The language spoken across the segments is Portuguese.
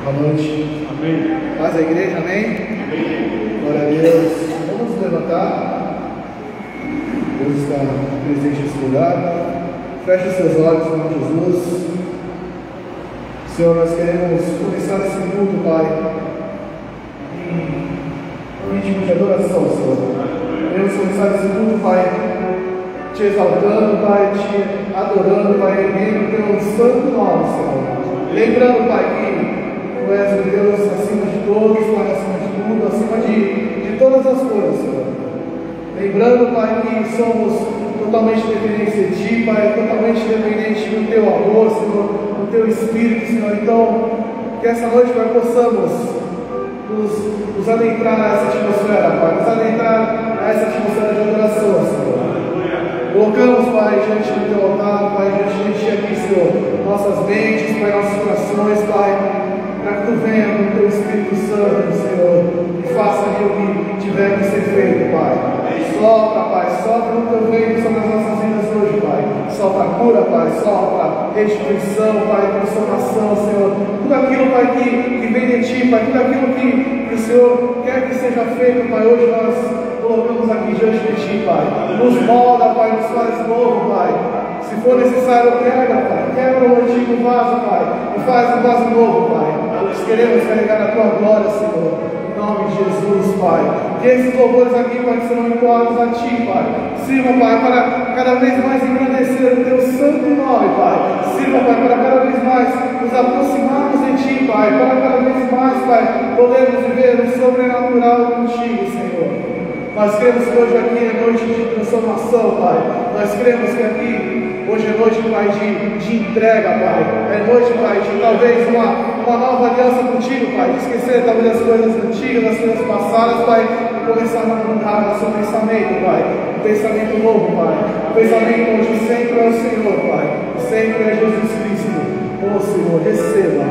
Boa noite. Amém. Paz a igreja, amém? Amém. Glória a Deus. Vamos nos levantar. Deus está presente nesse lugar. Feche os seus olhos, em nome de Jesus. Senhor, nós queremos começar esse culto, Pai, em ritmo de adoração, Senhor. Queremos começar esse culto, Pai, te exaltando, Pai, te adorando, Pai, erguendo o teu santo nome, Senhor. Lembrando, Pai, que Tu és o Deus acima de todos, Pai, acima de tudo, acima de todas as coisas, Senhor. Lembrando, Pai, que somos totalmente dependentes de Ti, Pai, totalmente dependentes do Teu amor, Senhor, do Teu Espírito, Senhor. Então, que essa noite, Pai, possamos nos adentrar nessa atmosfera, Pai, nos adentrar nessa atmosfera de adoração, Senhor. Colocamos, Pai, diante do Teu altar, Pai, diante de Ti aqui, Senhor, nossas mentes, Pai, nossos corações, Pai, para que Tu venha com o Teu Espírito Santo, Senhor, e faça ali o que tiver que ser feito, Pai. Sopra, Pai, sopra o Teu reino sobre as nossas vidas hoje, Pai. Sopra a cura, Pai, sopra restituição, Pai, transformação, Senhor. Tudo aquilo, Pai, que vem de Ti, Pai, tudo aquilo que o Senhor quer que seja feito, Pai, hoje nós colocamos aqui diante de Ti, Pai. Nos molda, Pai, nos faz novo, Pai. Se for necessário, quebra, Pai. Quebra o antigo vaso, Pai, e faz um vaso novo, Pai. Nós queremos carregar a Tua glória, Senhor. Em nome de Jesus, Pai. Que esses louvores aqui, Pai, serão entoados a Ti, Pai. Sirva, Pai, para cada vez mais engrandecer o Teu santo nome, Pai. Sirva, Pai, para cada vez mais nos aproximarmos de Ti, Pai. Para cada vez mais, Pai, podermos viver o sobrenatural contigo, Senhor. Nós cremos que hoje aqui é noite de transformação, Pai. Nós cremos que aqui, hoje é noite, Pai, de entrega, Pai. É noite, Pai, de talvez uma nova aliança contigo, Pai. De esquecer talvez as coisas antigas, as coisas passadas, Pai. E começar a mudar nosso pensamento, Pai. Um pensamento novo, Pai. Um pensamento onde sempre é o Senhor, Pai. Sempre é Jesus Cristo. Oh, Senhor, receba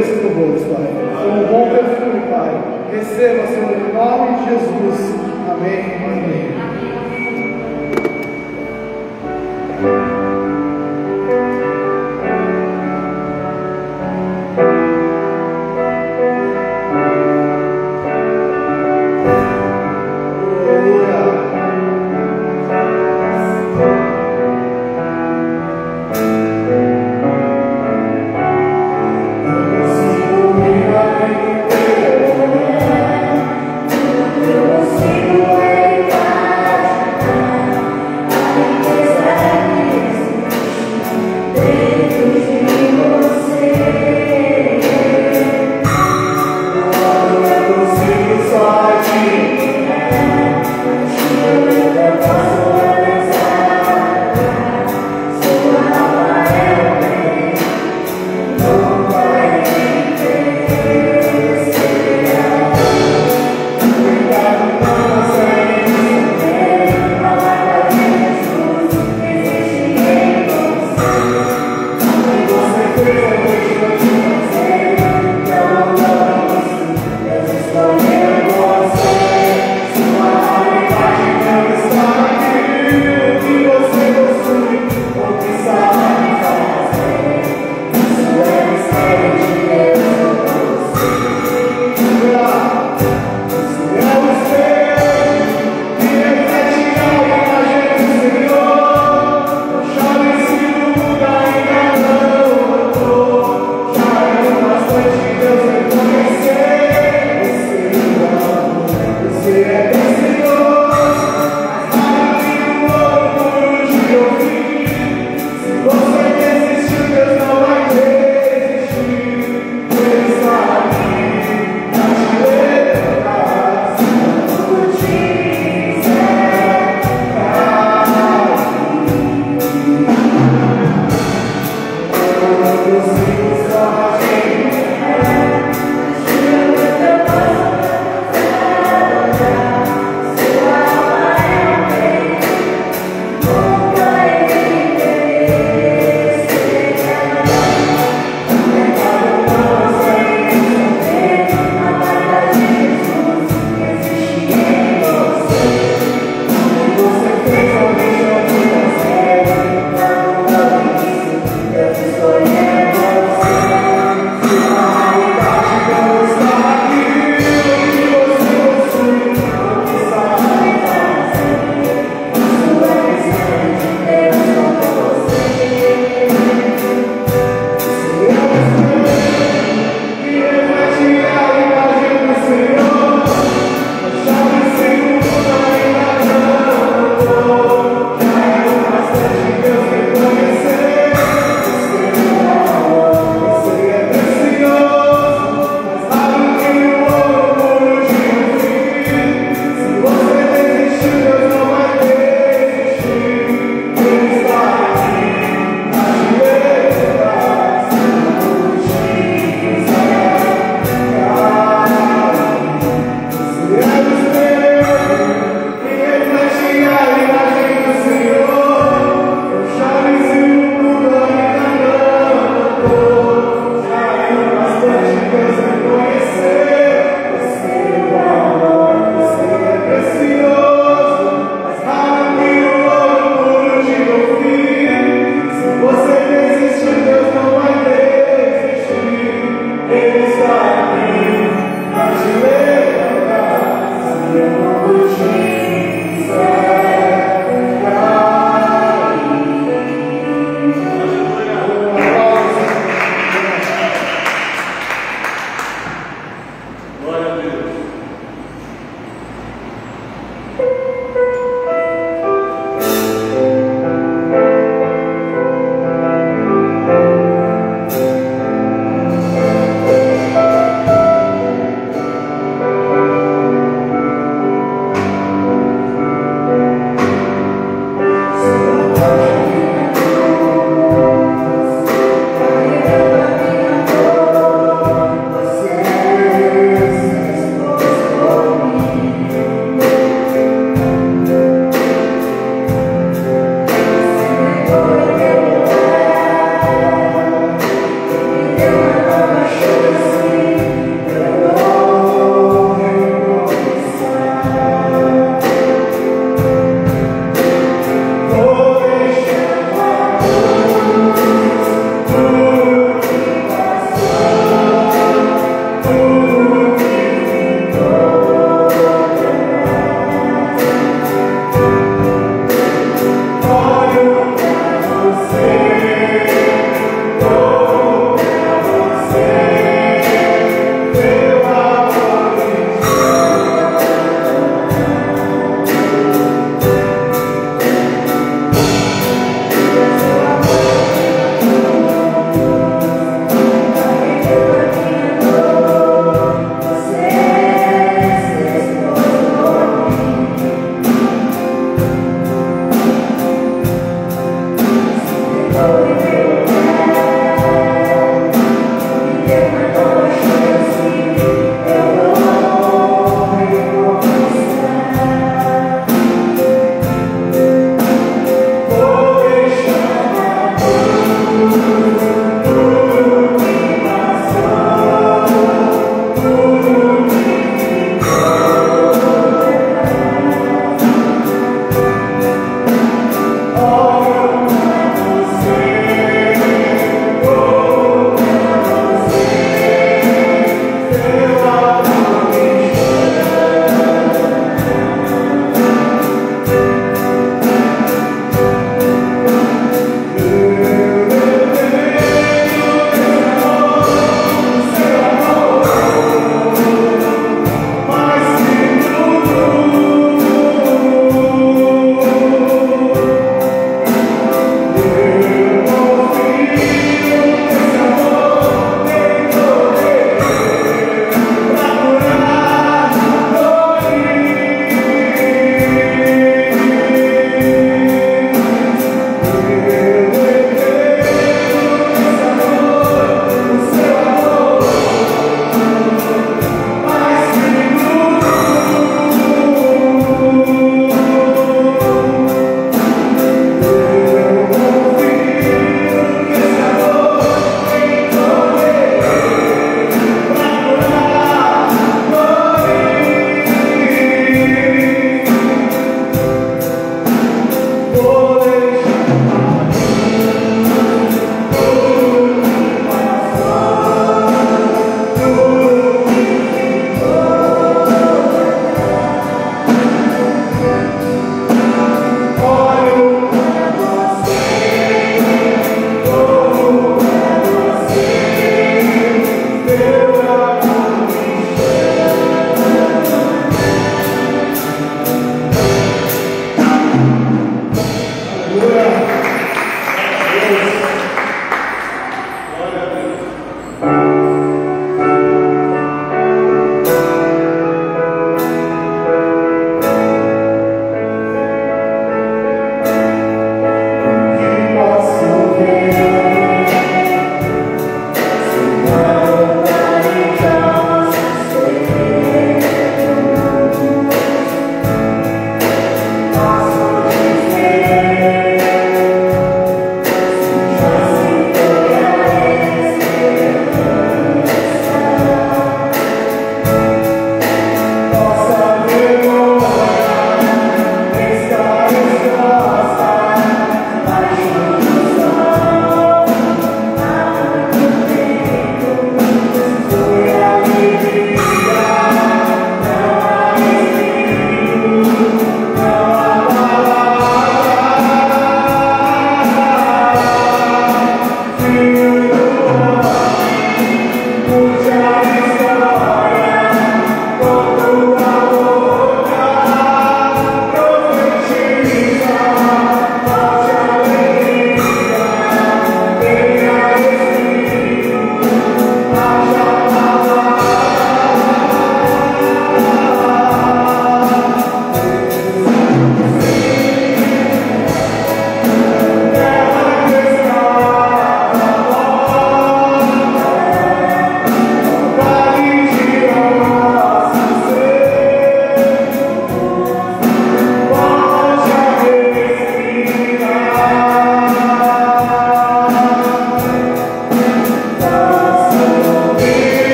esses louvores, Pai. Como um bom perfume, Pai. Receba, Senhor, em nome de Jesus. Amém. Amém.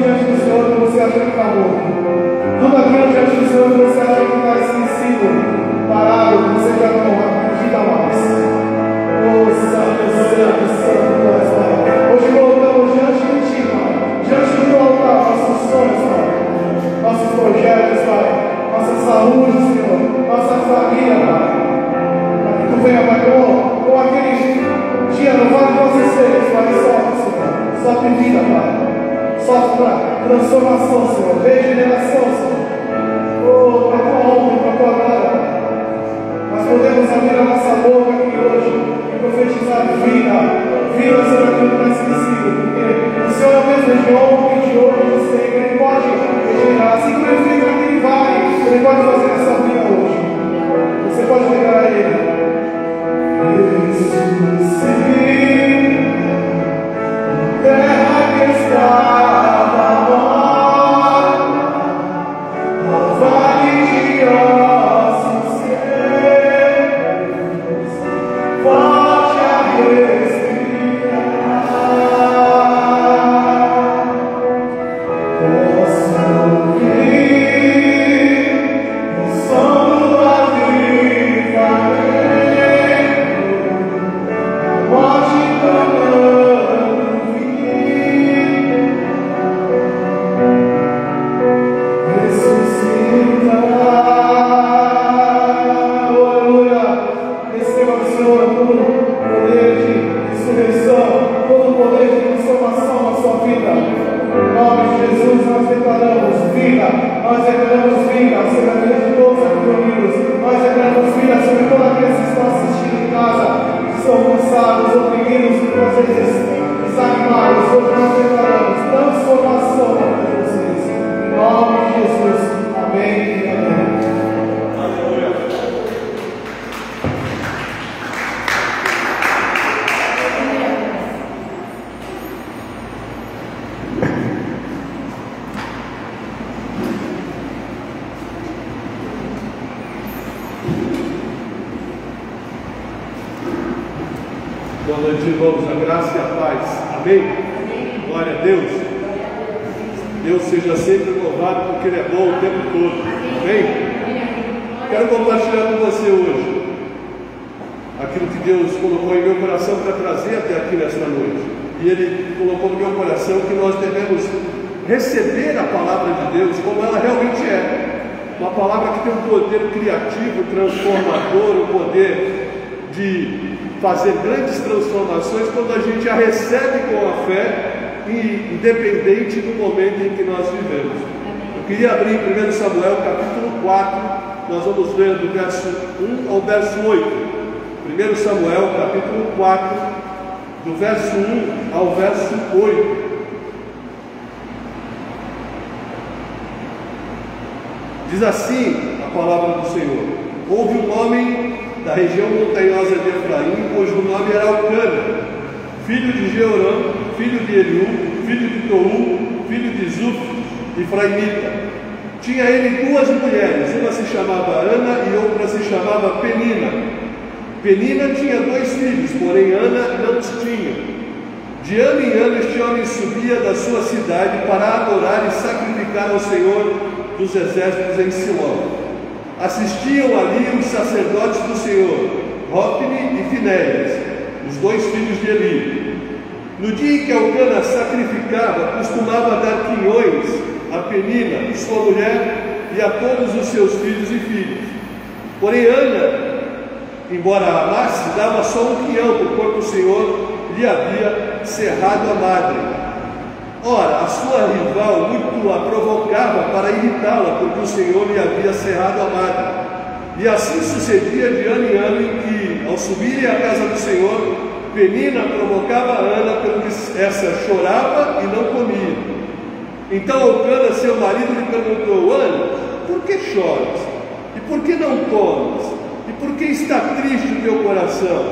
diante do Senhor que você acha que está morto. Tudo aquilo diante do Senhor que você acha que está esquecido, parado, que você já não acredita mais. Oh, Santo, Santo, Santo, Pai. Hoje colocamos diante de Ti, Pai. Diante do Teu altar, nossos sonhos, Pai. Nossos projetos, Pai. Nossa saúde, Senhor. Nossa família, Pai. Para que Tu venha, Pai, com aquele dia no vale de nossos seres, Pai. Sofre, Senhor. Sofre vida, Pai. Sofre para transformação, Senhor. Regeneração, Senhor. Oh, para a Tua honra, para a Tua glória, Pai. Nós podemos abrir a nossa boca aqui hoje e profetizar vida sobre aquilo que está esquecido, porque o Senhor é o mesmo de ontem, de hoje, de sempre. Ele pode regenerar, assim como Ele fez naquele vale, Ele pode fazer essa vida hoje. Você pode pegar a Ele. Terra que estava morta, ao vale de ossos secos, volte a respirar. Posso ouvir o som do avivamento, a morte clamando vir, ressuscitar. Aleluia! Receba do Senhor todo o poder de ressurreição, todo o poder de transformação na sua vida. Em nome de Jesus, nós declaramos vida, nós declaramos vida sobre a vida de todos aqui reunidos, nós declaramos vida sobre todos aqueles que estão assistindo em casa, que estão cansados, oprimidos, às vezes desanimados. Hoje nós declaramos transformação na vida de vocês. Em nome de Jesus, amém e amém. Boa noite, irmãos, a graça e a paz. Amém? Glória a Deus. Deus seja sempre louvado, porque Ele é bom o tempo todo. Amém? Quero compartilhar com você hoje aquilo que Deus colocou em meu coração para trazer até aqui nesta noite. E Ele colocou no meu coração que nós devemos receber a palavra de Deus como ela realmente é. Uma palavra que tem um poder criativo, transformador, um poder de fazer grandes transformações quando a gente a recebe com a fé, independente do momento em que nós vivemos. Eu queria abrir em 1 Samuel capítulo 4, nós vamos ler do verso 1 ao verso 8. 1 Samuel capítulo 4, do verso 1 ao verso 8. Diz assim a palavra do Senhor: houve um homem da região montanhosa de Efraim, cujo nome era Elcana, filho de Jeorão, filho de Eliú, filho de Tou, filho de Zuf, Efraimita. Tinha ele duas mulheres, uma se chamava Ana e outra se chamava Penina. Penina tinha 2 filhos, porém Ana não os tinha. De ano em ano este homem subia da sua cidade para adorar e sacrificar ao Senhor dos exércitos em Siló. Assistiam ali os sacerdotes do Senhor, Hofni e Finéias, os 2 filhos de Eli. No dia em que Elcana sacrificava, costumava dar quinhões a Penina, sua mulher, e a todos os seus filhos e filhas. Porém Ana, embora a amasse, dava só um quinhão, porquanto o Senhor lhe havia cerrado a madre. Ora, a sua rival muito a provocava para irritá-la, porque o Senhor lhe havia cerrado a madre. E assim sucedia de ano em ano, em que, ao subirem à casa do Senhor, Penina provocava a Ana, pelo que essa chorava e não comia. Então Elcana, seu marido, lhe perguntou: Ana, por que choras? E por que não comes? E por que está triste o teu coração?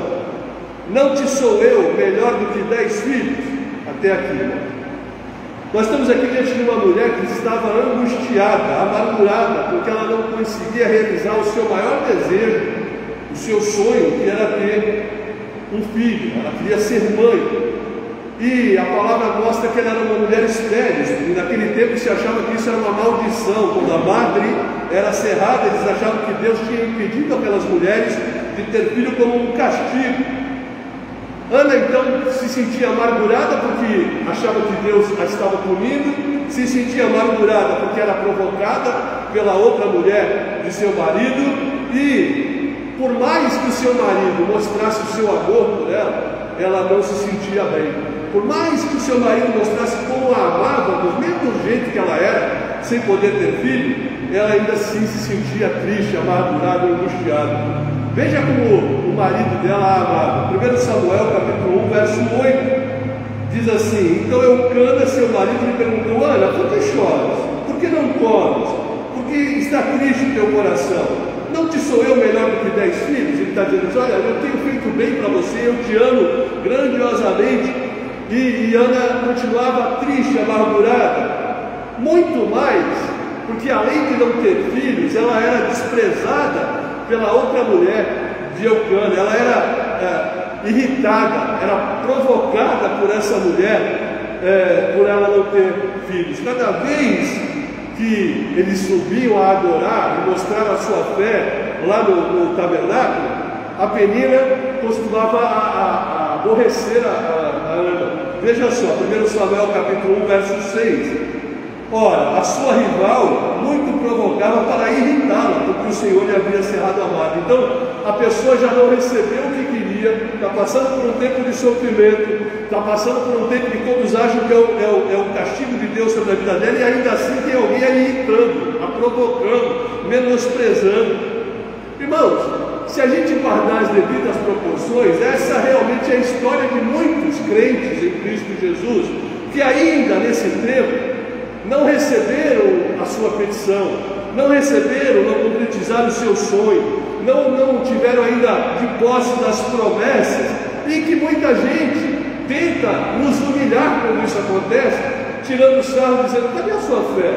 Não te sou eu melhor do que 10 filhos? Até aqui. Nós estamos aqui diante de uma mulher que estava angustiada, amargurada, porque ela não conseguia realizar o seu maior desejo, o seu sonho, que era ter um filho. Ela queria ser mãe. E a palavra mostra que ela era uma mulher estéril, e naquele tempo se achava que isso era uma maldição. Quando a madre era cerrada, eles achavam que Deus tinha impedido aquelas mulheres de ter filho como um castigo. Ana então se sentia amargurada porque achava que Deus a estava punindo, se sentia amargurada porque era provocada pela outra mulher de seu marido, e por mais que o seu marido mostrasse o seu amor por ela, ela não se sentia bem. Por mais que o seu marido mostrasse como a amava, do mesmo jeito que ela era, sem poder ter filho, ela ainda assim se sentia triste, amargurada e angustiada. Veja como o marido dela a amava. 1 Samuel capítulo 1, verso 8, diz assim: então Eucana, seu marido, lhe perguntou: Ana, por que choras? Por que não comes? Por que está triste o teu coração? Não te sou eu melhor do que 10 filhos? Ele está dizendo: olha, eu tenho feito bem para você, eu te amo grandiosamente. E Ana continuava triste, amargurada, muito mais, porque além de não ter filhos, ela era desprezada pela outra mulher de Eucana. Ela era irritada, era provocada por essa mulher, por ela não ter filhos. Cada vez que eles subiam a adorar e mostrar a sua fé lá no tabernáculo, a Penina costumava aborrecer a Ana. Veja só, 1 Samuel capítulo 1, verso 6. Ora, a sua rival muito provocava para irritá-la, porque o Senhor lhe havia cerrado a madre. Então, a pessoa já não recebeu o que queria, está passando por um tempo de sofrimento, está passando por um tempo que todos acham que é o castigo de Deus sobre a vida dela, e ainda assim tem alguém a irritando, a provocando, menosprezando. Irmãos, se a gente guardar as devidas proporções, essa realmente é a história de muitos crentes em Cristo Jesus, que ainda nesse tempo não receberam a sua petição, não receberam, não concretizaram o seu sonho, não tiveram ainda de posse das promessas, e que muita gente tenta nos humilhar quando isso acontece, tirando sarro, dizendo: cadê a sua fé?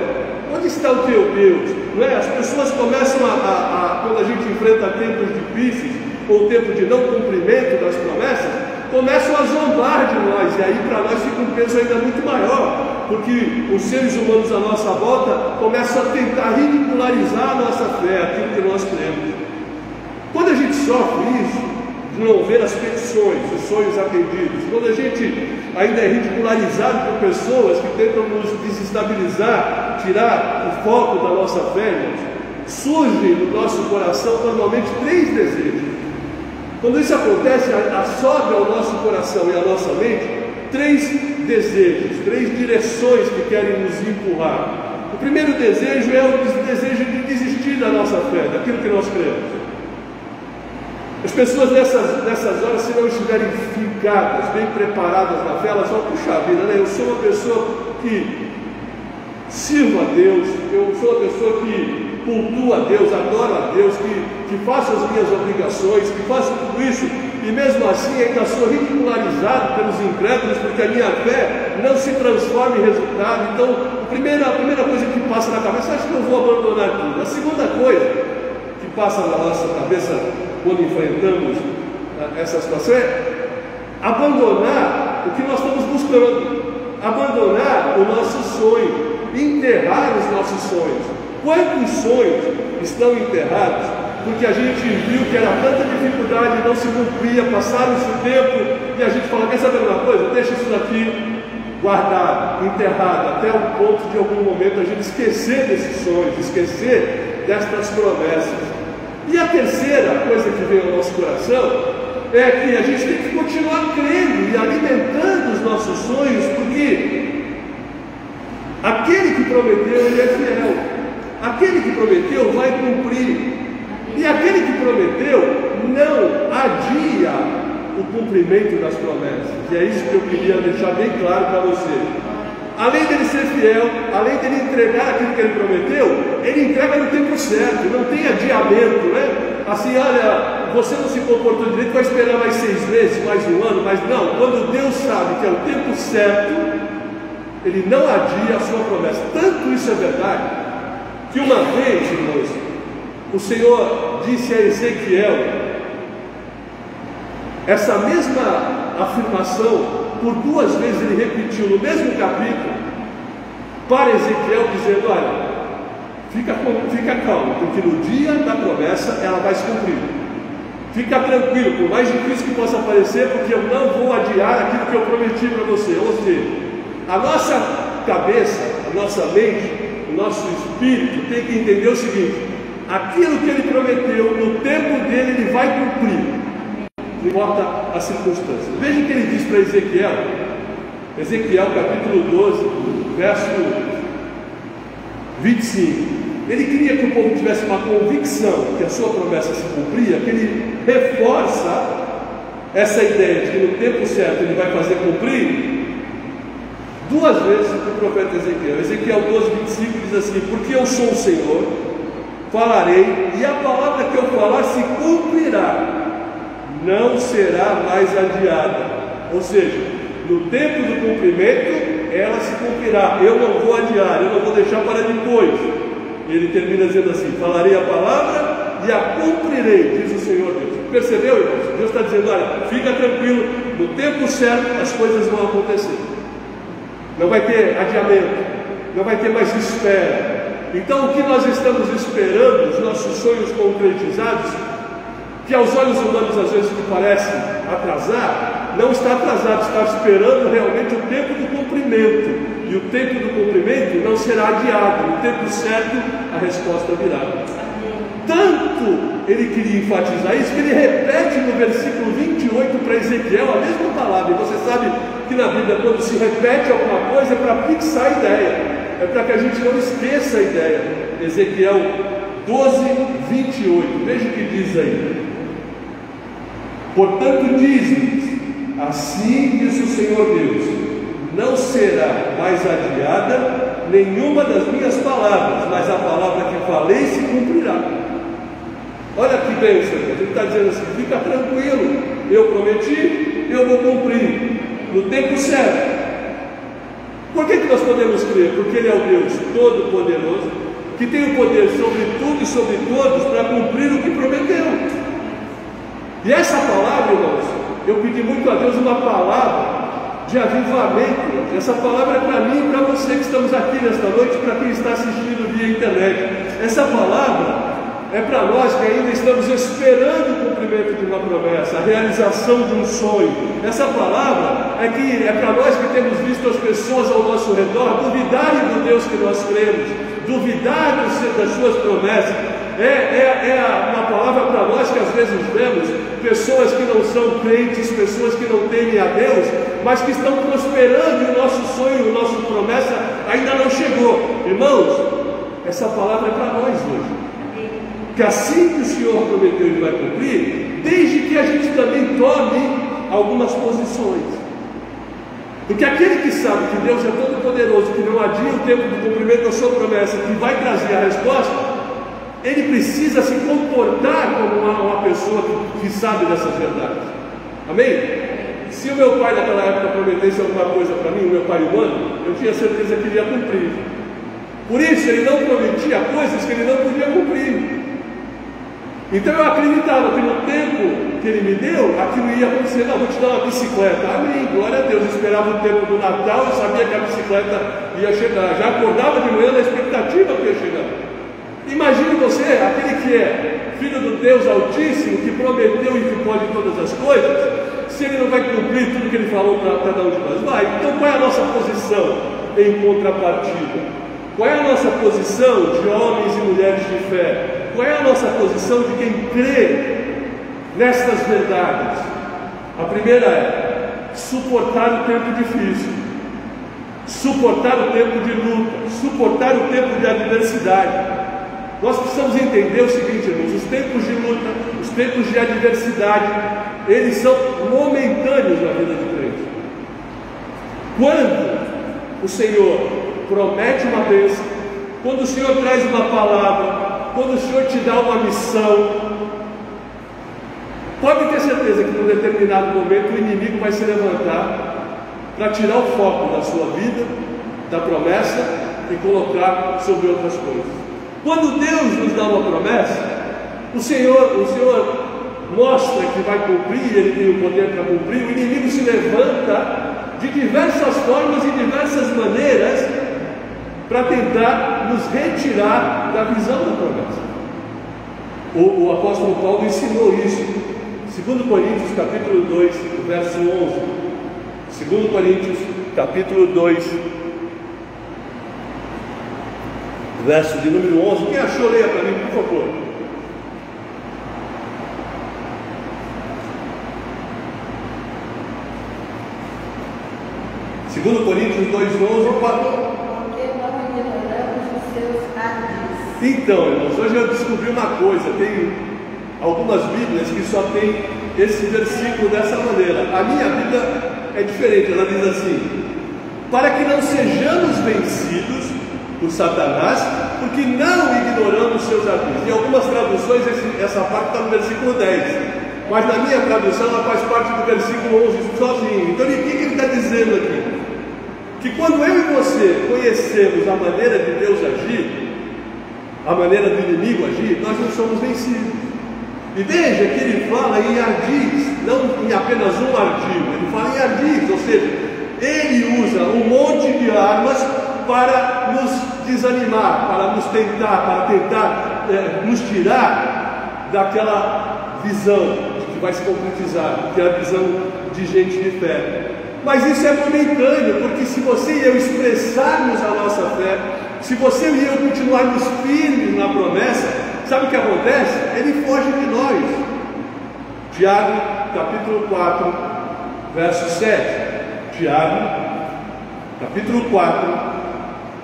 Onde está o teu Deus? Não é? As pessoas começam quando a gente enfrenta tempos difíceis, ou tempo de não cumprimento das promessas, começam a zombar de nós, e aí para nós fica um peso ainda muito maior, porque os seres humanos à nossa volta começam a tentar ridicularizar a nossa fé, aquilo que nós cremos. Quando a gente sofre isso, de não ver as petições, os sonhos atendidos, quando a gente ainda é ridicularizado por pessoas que tentam nos desestabilizar, tirar o foco da nossa fé, surge no nosso coração normalmente 3 desejos. Quando isso acontece, sobe ao nosso coração e à nossa mente 3 desejos, 3 direções que querem nos empurrar. O primeiro desejo é o desejo de desistir da nossa fé, daquilo que nós cremos. As pessoas nessas horas, se não estiverem fincadas, bem preparadas na fé, elas vão: puxa vida, né? Eu sou uma pessoa que sirvo a Deus, eu sou uma pessoa que cultua a Deus, adoro a Deus, que faço as minhas obrigações, que faço tudo isso, e mesmo assim ainda sou ridicularizado pelos incrédulos, porque a minha fé não se transforma em resultado. Então, a primeira coisa que passa na cabeça: acho que eu vou abandonar tudo. A segunda coisa que passa na nossa cabeça quando enfrentamos essa situação é abandonar o que nós estamos buscando, abandonar o nosso sonho, enterrar os nossos sonhos. Quantos sonhos estão enterrados porque a gente viu que era tanta dificuldade, não se cumpria, passaram-se o tempo e a gente fala: quer saber uma coisa? Deixa isso daqui guardado, enterrado, até o ponto de algum momento a gente esquecer desses sonhos, esquecer destas promessas. E a terceira coisa que vem ao nosso coração é que a gente tem que continuar crendo e alimentando os nossos sonhos, porque aquele que prometeu, ele é fiel. Aquele que prometeu vai cumprir. E aquele que prometeu não adia o cumprimento das promessas. E é isso que eu queria deixar bem claro para você. Além dele ser fiel, além dele entregar aquilo que ele prometeu, ele entrega no tempo certo, não tem adiamento, né? Assim, olha, você não se comportou direito, vai esperar mais 6 meses, mais 1 ano, mas não. Quando Deus sabe que é o tempo certo, ele não adia a sua promessa. Tanto isso é verdade, que uma vez, irmãos, o Senhor disse a Ezequiel essa mesma afirmação por 2 vezes ele repetiu no mesmo capítulo para Ezequiel, dizendo: olha, fica calmo, porque no dia da promessa ela vai se cumprir. Fica tranquilo, por mais difícil que possa parecer, porque eu não vou adiar aquilo que eu prometi para você. Ou seja, a nossa cabeça, a nossa mente, o nosso espírito tem que entender o seguinte: aquilo que ele prometeu, no tempo dele, ele vai cumprir, não importa as circunstâncias. Veja o que ele diz para Ezequiel, Ezequiel capítulo 12, verso 25. Ele queria que o povo tivesse uma convicção que a sua promessa se cumpria, que ele reforça essa ideia de que no tempo certo ele vai fazer cumprir 2 vezes o profeta Ezequiel. Ezequiel 12, 25 diz assim: porque eu sou o Senhor, falarei, e a palavra que eu falar se cumprirá, não será mais adiada. Ou seja, no tempo do cumprimento ela se cumprirá, eu não vou adiar, eu não vou deixar para depois. Ele termina dizendo assim: falarei a palavra e a cumprirei, diz o Senhor Deus. Percebeu, irmãos? Deus está dizendo: olha, fica tranquilo, no tempo certo as coisas vão acontecer. Não vai ter adiamento, não vai ter mais espera. Então, o que nós estamos esperando, os nossos sonhos concretizados, que aos olhos humanos às vezes que parecem atrasar, não está atrasado, está esperando realmente o tempo do cumprimento. E o tempo do cumprimento não será adiado, no tempo certo a resposta virá. Tanto ele queria enfatizar isso, que ele repete no versículo 28 para Ezequiel a mesma palavra. E você sabe que na Bíblia, quando se repete alguma coisa, é para fixar a ideia, é para que a gente não esqueça a ideia. Ezequiel 12, 28, veja o que diz aí: portanto diz-lhes, assim diz o Senhor Deus, não será mais adiada nenhuma das minhas palavras, mas a palavra que falei se cumprirá. Olha que bênção, ele está dizendo assim: fica tranquilo, eu prometi, eu vou cumprir, no tempo certo. Por que nós podemos crer? Porque Ele é o Deus Todo-Poderoso, que tem o poder sobre tudo e sobre todos para cumprir o que prometeu. E essa palavra, irmãos, eu pedi muito a Deus uma palavra de avivamento. Essa palavra é para mim e para você que estamos aqui nesta noite, para quem está assistindo via internet. Essa palavra é para nós que ainda estamos esperando o cumprimento de uma promessa, a realização de um sonho. Essa palavra é para nós que temos visto as pessoas ao nosso redor duvidarem do Deus que nós cremos, duvidar das suas promessas. Uma palavra para nós que às vezes vemos pessoas que não são crentes, pessoas que não temem a Deus, mas que estão prosperando, e o nosso sonho, a nossa promessa ainda não chegou. Irmãos, essa palavra é para nós hoje, que assim que o Senhor prometeu, Ele vai cumprir, desde que a gente também tome algumas posições. Porque aquele que sabe que Deus é todo poderoso, que não adia o tempo do cumprimento da sua promessa, que vai trazer a resposta, ele precisa se comportar como uma pessoa que sabe dessas verdades. Amém? Se o meu pai naquela época prometesse alguma coisa para mim, o meu pai humano, eu tinha certeza que ele ia cumprir. Por isso ele não prometia coisas que ele não podia cumprir. Então eu acreditava que no tempo que ele me deu, aquilo ia acontecer. Não, vou te dar uma bicicleta. Amém, glória a Deus. Eu esperava o tempo do Natal, eu sabia que a bicicleta ia chegar. Já acordava de manhã na expectativa que ia chegar. Imagine você, aquele que é filho do Deus Altíssimo, que prometeu e que pode todas as coisas, se ele não vai cumprir tudo que ele falou para cada um de nós. Vai. Então qual é a nossa posição em contrapartida? Qual é a nossa posição de homens e mulheres de fé? Qual é a nossa posição de quem crê nestas verdades? A primeira é suportar o tempo difícil, suportar o tempo de luta, suportar o tempo de adversidade. Nós precisamos entender o seguinte, irmãos: os tempos de luta, os tempos de adversidade, eles são momentâneos na vida do crente. Quando o Senhor promete uma bênção, quando o Senhor traz uma palavra, quando o Senhor te dá uma missão, pode ter certeza que num determinado momento o inimigo vai se levantar para tirar o foco da sua vida, da promessa, e colocar sobre outras coisas. Quando Deus nos dá uma promessa, o Senhor mostra que vai cumprir, Ele tem o poder para cumprir, o inimigo se levanta de diversas formas e diversas maneiras para tentar nos retirar da visão da promessa. O apóstolo Paulo ensinou isso. 2 Coríntios capítulo 2, verso 11. 2 Coríntios capítulo 2, verso de número 11. Quem achou, leia para mim, por favor. Segundo Coríntios 2:11. Então, irmãos, hoje eu descobri uma coisa. Tem algumas Bíblias que só tem esse versículo dessa maneira. A minha Bíblia é diferente. Ela diz assim: para que não sejamos vencidos por Satanás, porque não ignoramos seus avisos. Em algumas traduções essa parte está no versículo 10, mas na minha tradução ela faz parte do versículo 11 sozinho. Então o que ele está dizendo aqui? Que quando eu e você conhecemos a maneira de Deus agir, a maneira do inimigo agir, nós não somos vencidos. E veja que ele fala em ardis, não em apenas um ardil, ele fala em ardis, ou seja, ele usa um monte de armas para nos desanimar, para nos tentar, para tentar nos tirar daquela visão que vai se concretizar, que é a visão de gente de fé. Mas isso é momentâneo, porque se você e eu expressarmos a nossa fé, se você e eu continuarmos firmes na promessa, sabe o que acontece? Ele foge de nós. Tiago, capítulo 4, verso 7. Tiago, capítulo 4,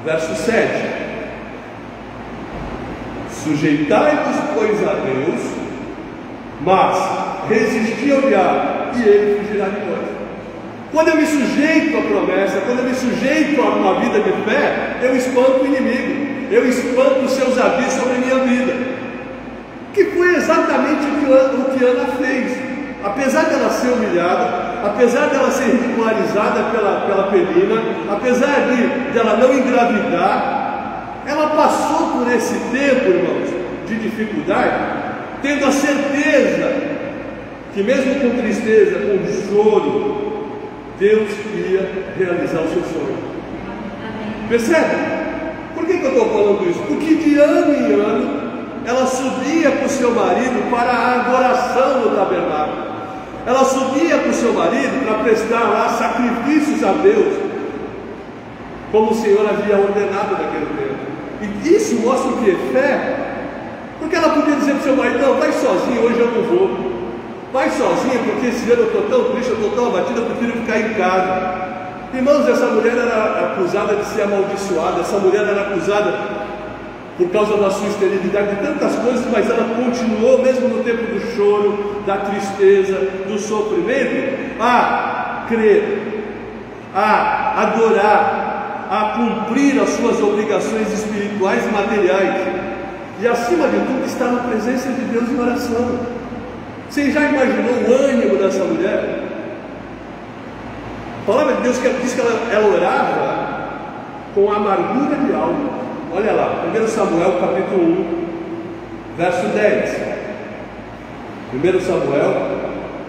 verso 7. Sujeitai-vos, pois, a Deus, mas resisti ao diabo, e ele fugirá de vós. Quando eu me sujeito à promessa, quando eu me sujeito a uma vida de fé, eu espanto o inimigo, eu espanto os seus avisos sobre a minha vida, que foi exatamente o que Ana fez. Apesar dela ser humilhada, apesar dela ser ridicularizada pela Penina, apesar de ela não engravidar, ela passou por esse tempo, irmãos, de dificuldade, tendo a certeza que mesmo com tristeza, com choro, Deus iria realizar o seu sonho. Percebe? Por que eu estou falando isso? Porque de ano em ano ela subia com o seu marido para a adoração no tabernáculo. Ela subia com o seu marido para prestar lá sacrifícios a Deus, como o Senhor havia ordenado naquele tempo. E isso mostra o que? Fé. Porque ela podia dizer para o seu marido: não, vai sozinho, hoje eu não vou. Vai sozinha, porque esse ano eu estou tão triste, eu estou tão abatido, eu prefiro ficar em casa. Irmãos, essa mulher era acusada de ser amaldiçoada, essa mulher era acusada por causa da sua esterilidade, de tantas coisas, mas ela continuou, mesmo no tempo do choro, da tristeza, do sofrimento, a crer, a adorar, a cumprir as suas obrigações espirituais e materiais, e acima de tudo estar na presença de Deus em oração. Você já imaginou o ânimo dessa mulher? A palavra de Deus diz que ela orava com amargura de alma. Olha lá, 1 Samuel capítulo 1, verso 10. 1 Samuel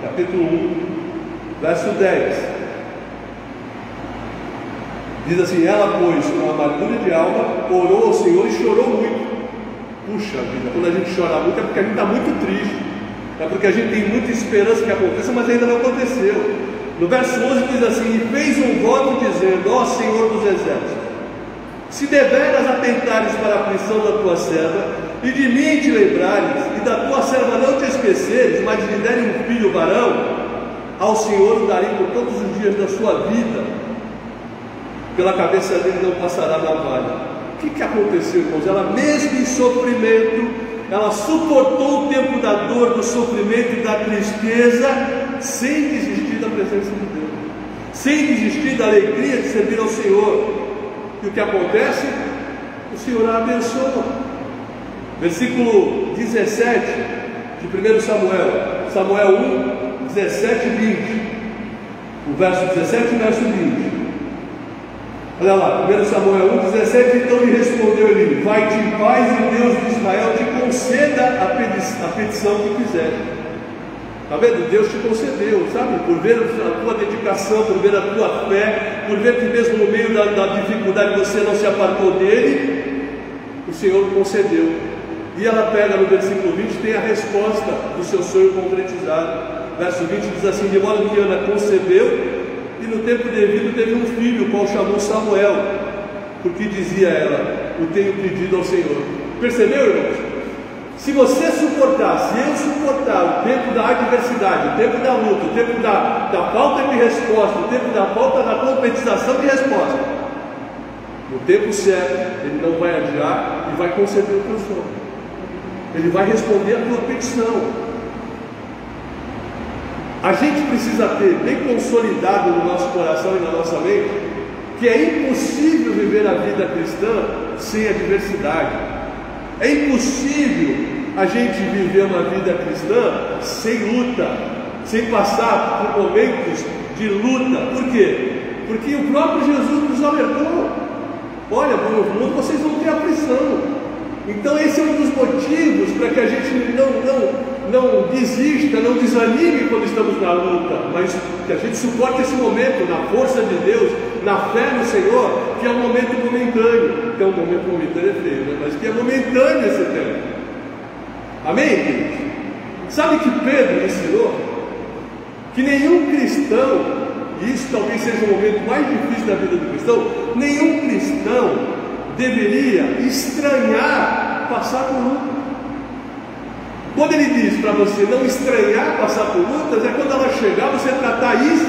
capítulo 1, verso 10. Diz assim: ela, pois, com amargura de alma, orou ao Senhor e chorou muito. Puxa vida, quando a gente chora muito é porque a gente está muito triste. É porque a gente tem muita esperança que aconteça, mas ainda não aconteceu. No verso 11 diz assim: e fez um voto dizendo: ó Senhor dos exércitos, se deveras atentares para a aflição da tua serva, e de mim te lembrares, e da tua serva não te esqueceres, mas lhe derem um filho varão, ao Senhor o darei por todos os dias da sua vida, pela cabeça dele não passará navalha. O que aconteceu, irmãos? Ela, mesmo em sofrimento, ela suportou o tempo da dor, do sofrimento e da tristeza, sem desistir da presença de Deus, sem desistir da alegria de servir ao Senhor. E o que acontece? O Senhor a abençoa. Versículo 17 de 1 Samuel, Samuel 1, 17 e 20. O verso 17 e o verso 20. Olha lá, 1 Samuel 1, 17, então lhe respondeu ele: vai-te em paz, e Deus de Israel te conceda a petição que quiser. Está vendo? Deus te concedeu, sabe? Por ver a tua dedicação, por ver a tua fé, por ver que mesmo no meio da dificuldade você não se apartou dele, o Senhor concedeu. E ela pega no versículo 20, tem a resposta do seu sonho concretizado. Verso 20 diz assim: de modo que Ana concebeu e no tempo devido teve um filho, o qual chamou Samuel, porque dizia ela: o tenho pedido ao Senhor. Percebeu, irmãos? Se você suportar, se eu suportar o tempo da adversidade, o tempo da luta, o tempo da falta de resposta, o tempo da falta da concretização de resposta, no tempo certo, Ele não vai adiar e vai conceder o teu sonho. Ele vai responder a tua petição. A gente precisa ter bem consolidado no nosso coração e na nossa mente que é impossível viver a vida cristã sem adversidade. É impossível a gente viver uma vida cristã sem luta, sem passar por momentos de luta. Por quê? Porque o próprio Jesus nos alertou: olha, no mundo vocês vão ter aflição. Então esse é um dos motivos para que a gente não desista, não desanime quando estamos na luta, mas que a gente suporte esse momento na força de Deus, na fé no Senhor, que é um momento momentâneo. Que é um momento momentâneo, é feio, né? Mas que é momentâneo esse tempo. Amém, queridos? Sabe que Pedro ensinou que nenhum cristão, e isso talvez seja o momento mais difícil da vida do cristão, nenhum cristão deveria estranhar passar por luta. Quando ele diz para você não estranhar passar por lutas, é quando ela chegar, você tratar isso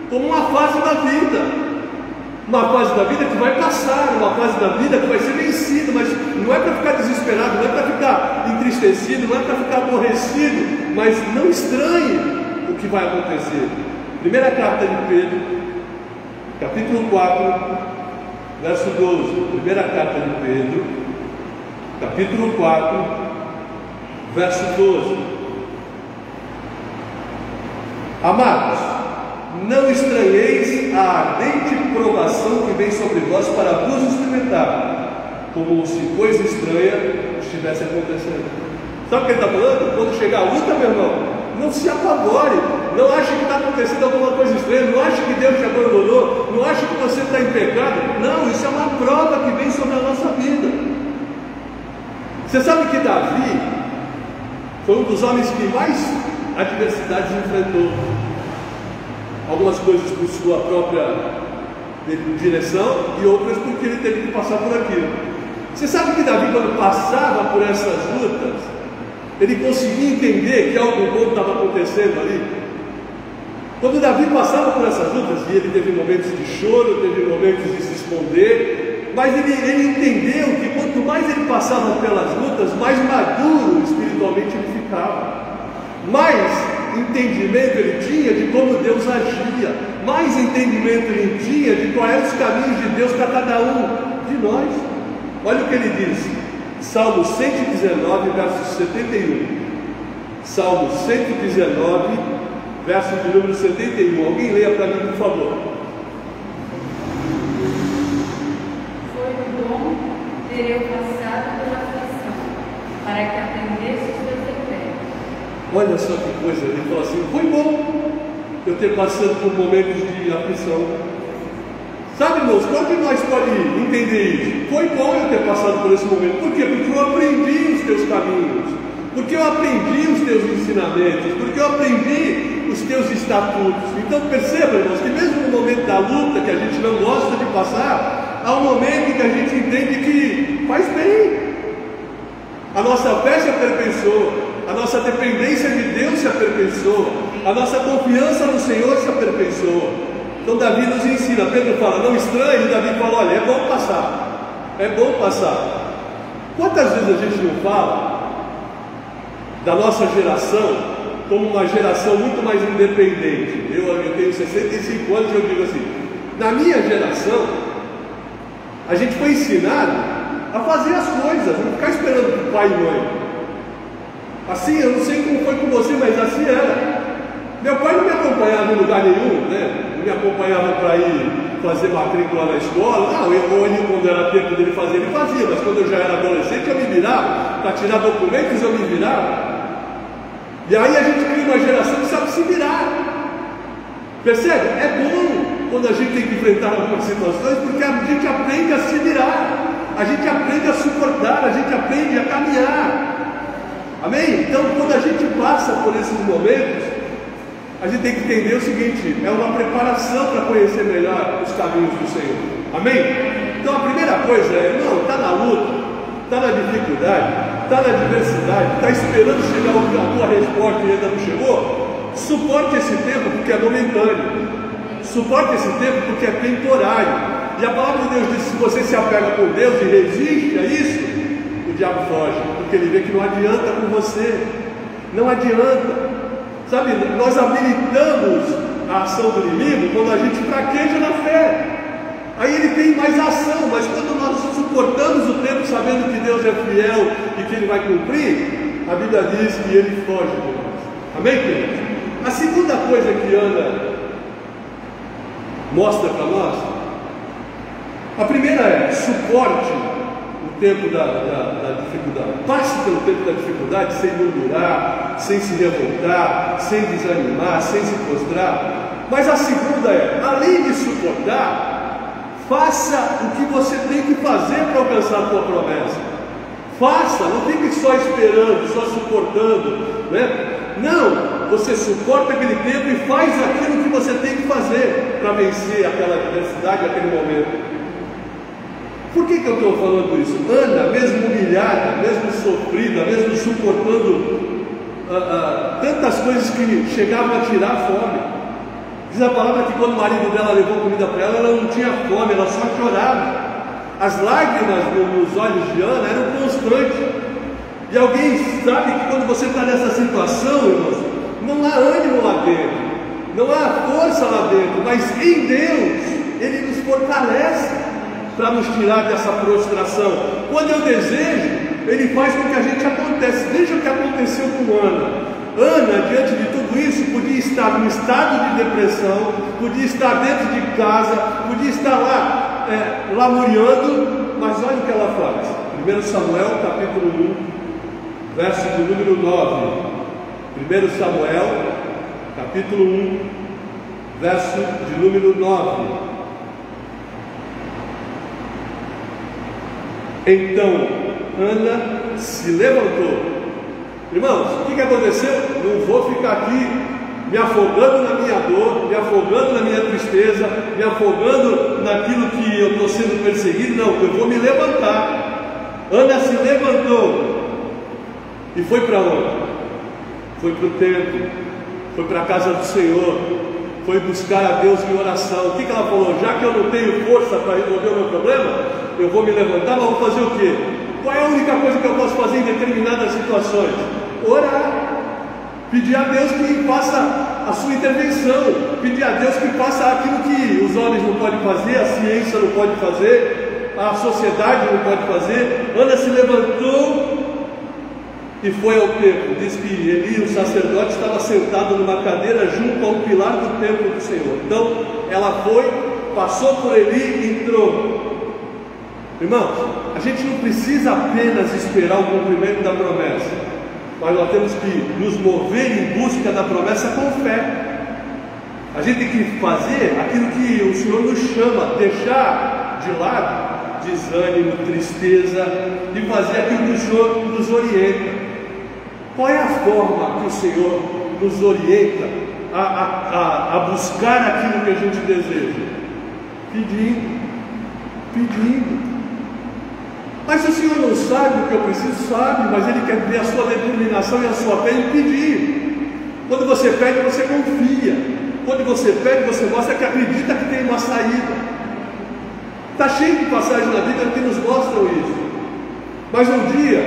como uma fase da vida. Uma fase da vida que vai passar, uma fase da vida que vai ser vencida, mas não é para ficar desesperado, não é para ficar entristecido, não é para ficar aborrecido, mas não estranhe o que vai acontecer. Primeira carta de Pedro, capítulo 4, verso 12. Primeira carta de Pedro, capítulo 4, verso 12. Amados, não estranheis a ardente provação que vem sobre vós para vos experimentar, como se coisa estranha estivesse acontecendo. Sabe o que ele está falando? Quando chegar a luta, meu irmão, não se apavore, não ache que está acontecendo alguma coisa estranha, não ache que Deus te abandonou, não ache que você está em pecado. Não, isso é uma prova que vem sobre a nossa vida. Você sabe que Davi foi um dos homens que mais adversidades enfrentou. Algumas coisas por sua própria direção e outras porque ele teve que passar por aquilo. Você sabe que Davi, quando passava por essas lutas, ele conseguia entender que algo bom estava acontecendo ali. Quando Davi passava por essas lutas, e ele teve momentos de choro, teve momentos de se esconder, mas ele entendeu que quanto mais ele passava pelas lutas, mais maduro espiritualmente ele ficava. Mais entendimento ele tinha de como Deus agia, mais entendimento ele tinha de quais eram os caminhos de Deus para cada um de nós. Olha o que ele diz, Salmo 119, verso 71. Salmo 119, verso de número 71. Alguém leia para mim, por favor. Foi bom ter eu passado pela aflição, para que aprendesse os teus decretos. Olha só que coisa, ele falou assim: foi bom eu ter passado por momentos de aflição. Sabe, irmãos, quando nós podemos entender isso? Foi bom eu ter passado por esse momento. Por quê? Porque eu aprendi os teus caminhos, porque eu aprendi os teus ensinamentos, porque eu aprendi os teus estatutos. Então perceba, irmãos, que mesmo no momento da luta, que a gente não gosta de passar, há um momento em que a gente entende que faz bem. A nossa fé se aperfeiçoa, a nossa dependência de Deus se aperfeiçoa, a nossa confiança no Senhor se aperfeiçoa. Então Davi nos ensina, Pedro fala, não estranhe, e Davi fala, olha, é bom passar, é bom passar. Quantas vezes a gente não fala da nossa geração como uma geração muito mais independente? Eu tenho 65 anos e eu digo assim, na minha geração, a gente foi ensinado a fazer as coisas, não ficar esperando por pai e mãe. Assim, eu não sei como foi com você, mas assim era. Meu pai não me acompanhava em lugar nenhum, né? Não me acompanhava para ir fazer matrícula na escola. Não, ele, quando era tempo dele fazer, ele fazia, mas quando eu já era adolescente, eu me virava. Para tirar documentos, eu me virava. E aí a gente cria uma geração que sabe se virar. Percebe? É bom quando a gente tem que enfrentar algumas situações, porque a gente aprende a se virar, a gente aprende a suportar, a gente aprende a caminhar. Amém? Então, quando a gente passa por esses momentos, a gente tem que entender o seguinte: é uma preparação para conhecer melhor os caminhos do Senhor. Amém? Então, a primeira coisa é, irmão, está na luta, está na dificuldade, está na adversidade, está esperando chegar a tua resposta e ainda não chegou, suporte esse tempo porque é momentâneo, suporte esse tempo porque é temporário. E a palavra de Deus diz: se você se apega por Deus e resiste a isso, o diabo foge, porque ele vê que não adianta com você, não adianta. Sabe, nós habilitamos a ação do inimigo quando a gente fraqueja na fé. Aí ele tem mais ação, mas quando nós suportamos o tempo sabendo que Deus é fiel e que Ele vai cumprir, a Bíblia diz que Ele foge de nós. Amém, queridos? A segunda coisa que Ana mostra para nós, a primeira é: suporte o tempo da dificuldade. Passe pelo tempo da dificuldade sem murmurar, sem se revoltar, sem desanimar, sem se prostrar. Mas a segunda é: além de suportar, faça o que você tem que fazer para alcançar a tua promessa. Faça, não fique só esperando, só suportando, né? Não, você suporta aquele tempo e faz aquilo que você tem que fazer para vencer aquela adversidade, aquele momento. Por que eu estou falando isso? Ana, mesmo humilhada, mesmo sofrida, mesmo suportando tantas coisas que chegavam a tirar a fome. Diz a palavra que quando o marido dela levou comida para ela, ela não tinha fome, ela só chorava. As lágrimas nos olhos de Ana eram constantes. E alguém sabe que quando você está nessa situação, irmãos, não há ânimo lá dentro, não há força lá dentro, mas em Deus Ele nos fortalece para nos tirar dessa prostração. Quando eu desejo, Ele faz com que a gente acontece. Veja o que aconteceu com Ana. Ana, diante de tudo isso, podia estar num estado de depressão, podia estar dentro de casa, podia estar lá lamuriando, mas olha o que ela faz. 1 Samuel capítulo 1, verso de número 9. 1 Samuel capítulo 1, verso de número 9. Então Ana se levantou. Irmãos, o que aconteceu? Não vou ficar aqui me afogando na minha dor, me afogando na minha tristeza, me afogando naquilo que eu estou sendo perseguido. Não, eu vou me levantar. Ana se levantou e foi para onde? Foi para o templo, foi para a casa do Senhor, foi buscar a Deus em oração. O que ela falou? Já que eu não tenho força para resolver o meu problema, eu vou me levantar, mas vou fazer o quê? Qual é a única coisa que eu posso fazer em determinadas situações? Orar, pedir a Deus que faça a sua intervenção, pedir a Deus que faça aquilo que os homens não podem fazer, a ciência não pode fazer, a sociedade não pode fazer. Ana se levantou e foi ao templo. Diz que Eli, o sacerdote, estava sentado numa cadeira junto ao pilar do templo do Senhor. Então ela foi, passou por Eli e entrou. Irmãos, a gente não precisa apenas esperar o cumprimento da promessa, mas nós temos que nos mover em busca da promessa com fé. A gente tem que fazer aquilo que o Senhor nos chama, deixar de lado desânimo, tristeza, e fazer aquilo que o Senhor nos orienta. Qual é a forma que o Senhor nos orienta a buscar aquilo que a gente deseja? Pedindo. Mas o Senhor não sabe o que eu preciso, sabe, mas Ele quer ver a sua determinação e a sua fé em pedir. Quando você pede, você confia. Quando você pede, você mostra que acredita que tem uma saída. Está cheio de passagens na Bíblia que nos mostram isso. Mas um dia,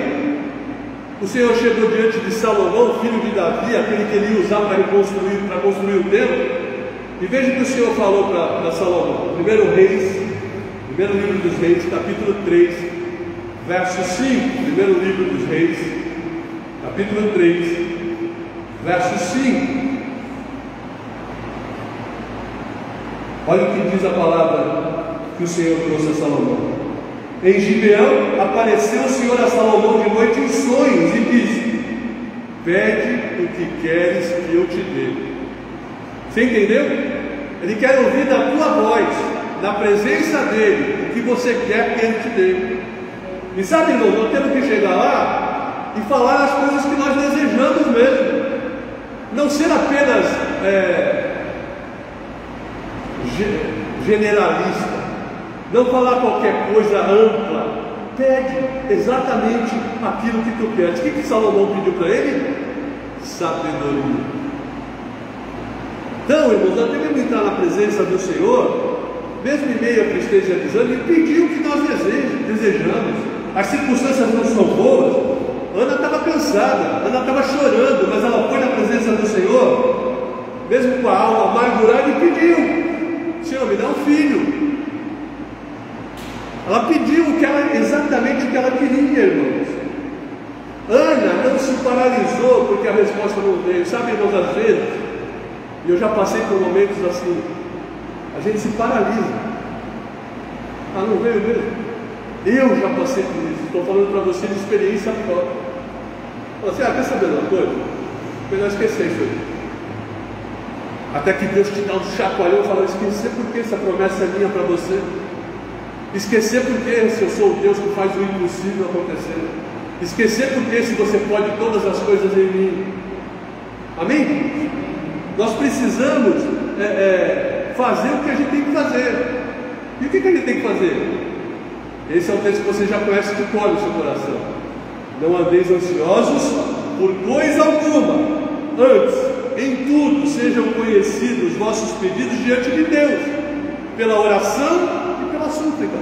o Senhor chegou diante de Salomão, filho de Davi, aquele que ele ia usar para construir o templo. E veja o que o Senhor falou para Salomão. Primeiro livro dos Reis, capítulo 3. Verso 5, primeiro livro dos Reis, capítulo 3, verso 5. Olha o que diz a palavra que o Senhor trouxe a Salomão. Em Gibeão apareceu o Senhor a Salomão de noite em sonhos e disse: pede o que queres que eu te dê. Você entendeu? Ele quer ouvir da tua voz, na presença dele, o que você quer que ele te dê. E sabe, irmão, nós temos que chegar lá e falar as coisas que nós desejamos mesmo. Não ser apenas generalista. Não falar qualquer coisa ampla. Pede exatamente aquilo que tu queres. O que Salomão pediu para ele? Sabedoria. Então, irmãos, nós devemos entrar na presença do Senhor, mesmo em meio à tristeza e a desânimo, e pedir o que nós desejamos. As circunstâncias não são boas. Ana estava cansada, Ana estava chorando, mas ela foi na presença do Senhor, mesmo com a alma amargurada, e pediu: Senhor, me dá um filho. Ela pediu exatamente o que ela queria, irmãos. Ana não se paralisou porque a resposta não veio. Sabe, irmãos, às vezes, e eu já passei por momentos assim, a gente se paralisa. Ah, não veio mesmo? Eu já passei por isso. Estou falando para você de experiência própria. Você, quer saber de uma coisa? Melhor esquecer isso aí. Até que Deus te dá um chacoalhão e fala: esquecer porque essa promessa é minha para você. Esquecer porque se eu sou o Deus que faz o impossível acontecer. Esquecer porque se você pode todas as coisas em mim. Amém? Nós precisamos fazer o que a gente tem que fazer. E o que a gente tem que fazer? Esse é um texto que você já conhece de cor no seu coração. Não andeis ansiosos por coisa alguma. Antes, em tudo, sejam conhecidos os vossos pedidos diante de Deus, pela oração e pela súplica.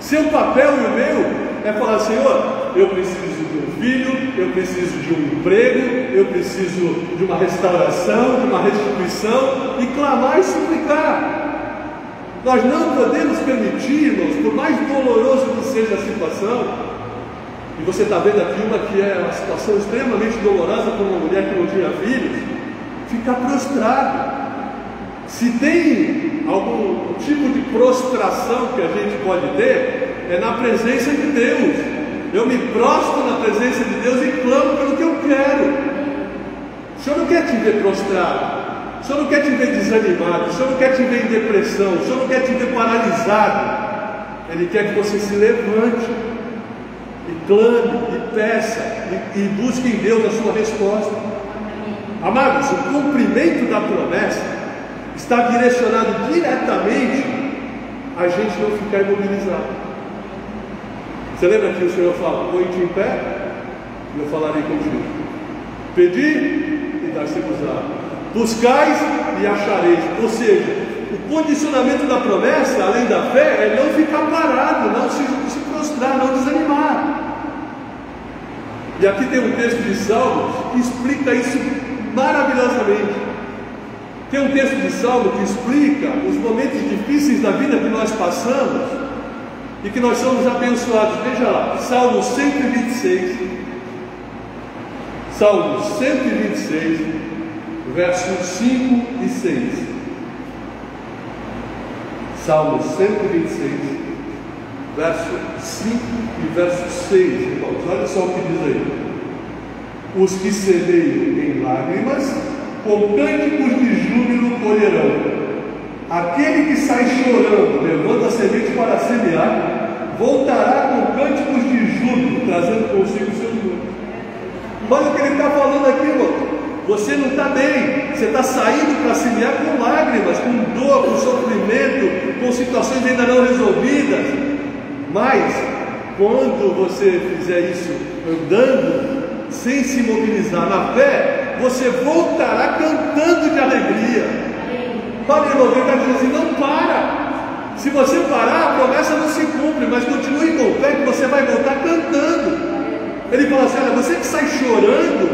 Seu papel e o meu é falar: Senhor, eu preciso de um filho, eu preciso de um emprego, eu preciso de uma restauração, de uma restituição, e clamar e suplicar. Nós não podemos permitir, irmãos, por mais doloroso que seja a situação, e você está vendo aqui uma que é uma situação extremamente dolorosa para uma mulher que não tinha filhos, ficar prostrado. Se tem algum tipo de prostração que a gente pode ter, é na presença de Deus. Eu me prostro na presença de Deus e clamo pelo que eu quero. O Senhor não quer te ver prostrado. O Senhor não quer te ver desanimado, o Senhor não quer te ver em depressão, o Senhor não quer te ver paralisado. Ele quer que você se levante e clame, e peça, e busque em Deus a sua resposta. Amados, o cumprimento da promessa está direcionado diretamente a gente não ficar imobilizado. Você lembra que o Senhor fala: põe-te em pé e eu falarei contigo. Pedi e dar-se-vos-á. Buscais e achareis. Ou seja, o condicionamento da promessa, além da fé, é não ficar parado, não se prostrar, não desanimar. E aqui tem um texto de Salmos que explica isso maravilhosamente. Tem um texto de Salmo que explica os momentos difíceis da vida que nós passamos e que nós somos abençoados. Veja lá, Salmo 126. Salmo 126, versos 5 e 6. Salmo 126, verso 5 e verso 6, irmãos. Olha só o que diz aí: os que semeiam em lágrimas, com cânticos de júbilo colherão. Aquele que sai chorando, levando a semente para semear, voltará com cânticos de júbilo, trazendo consigo seus frutos. Olha o que ele está falando aqui, irmão. Você não está bem, você está saindo para semear com lágrimas, com dor, com sofrimento, com situações ainda não resolvidas. Mas, quando você fizer isso andando, sem se mobilizar na fé, você voltará cantando de alegria. Padre, irmão, ele está dizendo assim: não para. Se você parar, a promessa não se cumpre, mas continue com fé que você vai voltar cantando. Ele fala assim: olha, você que sai chorando,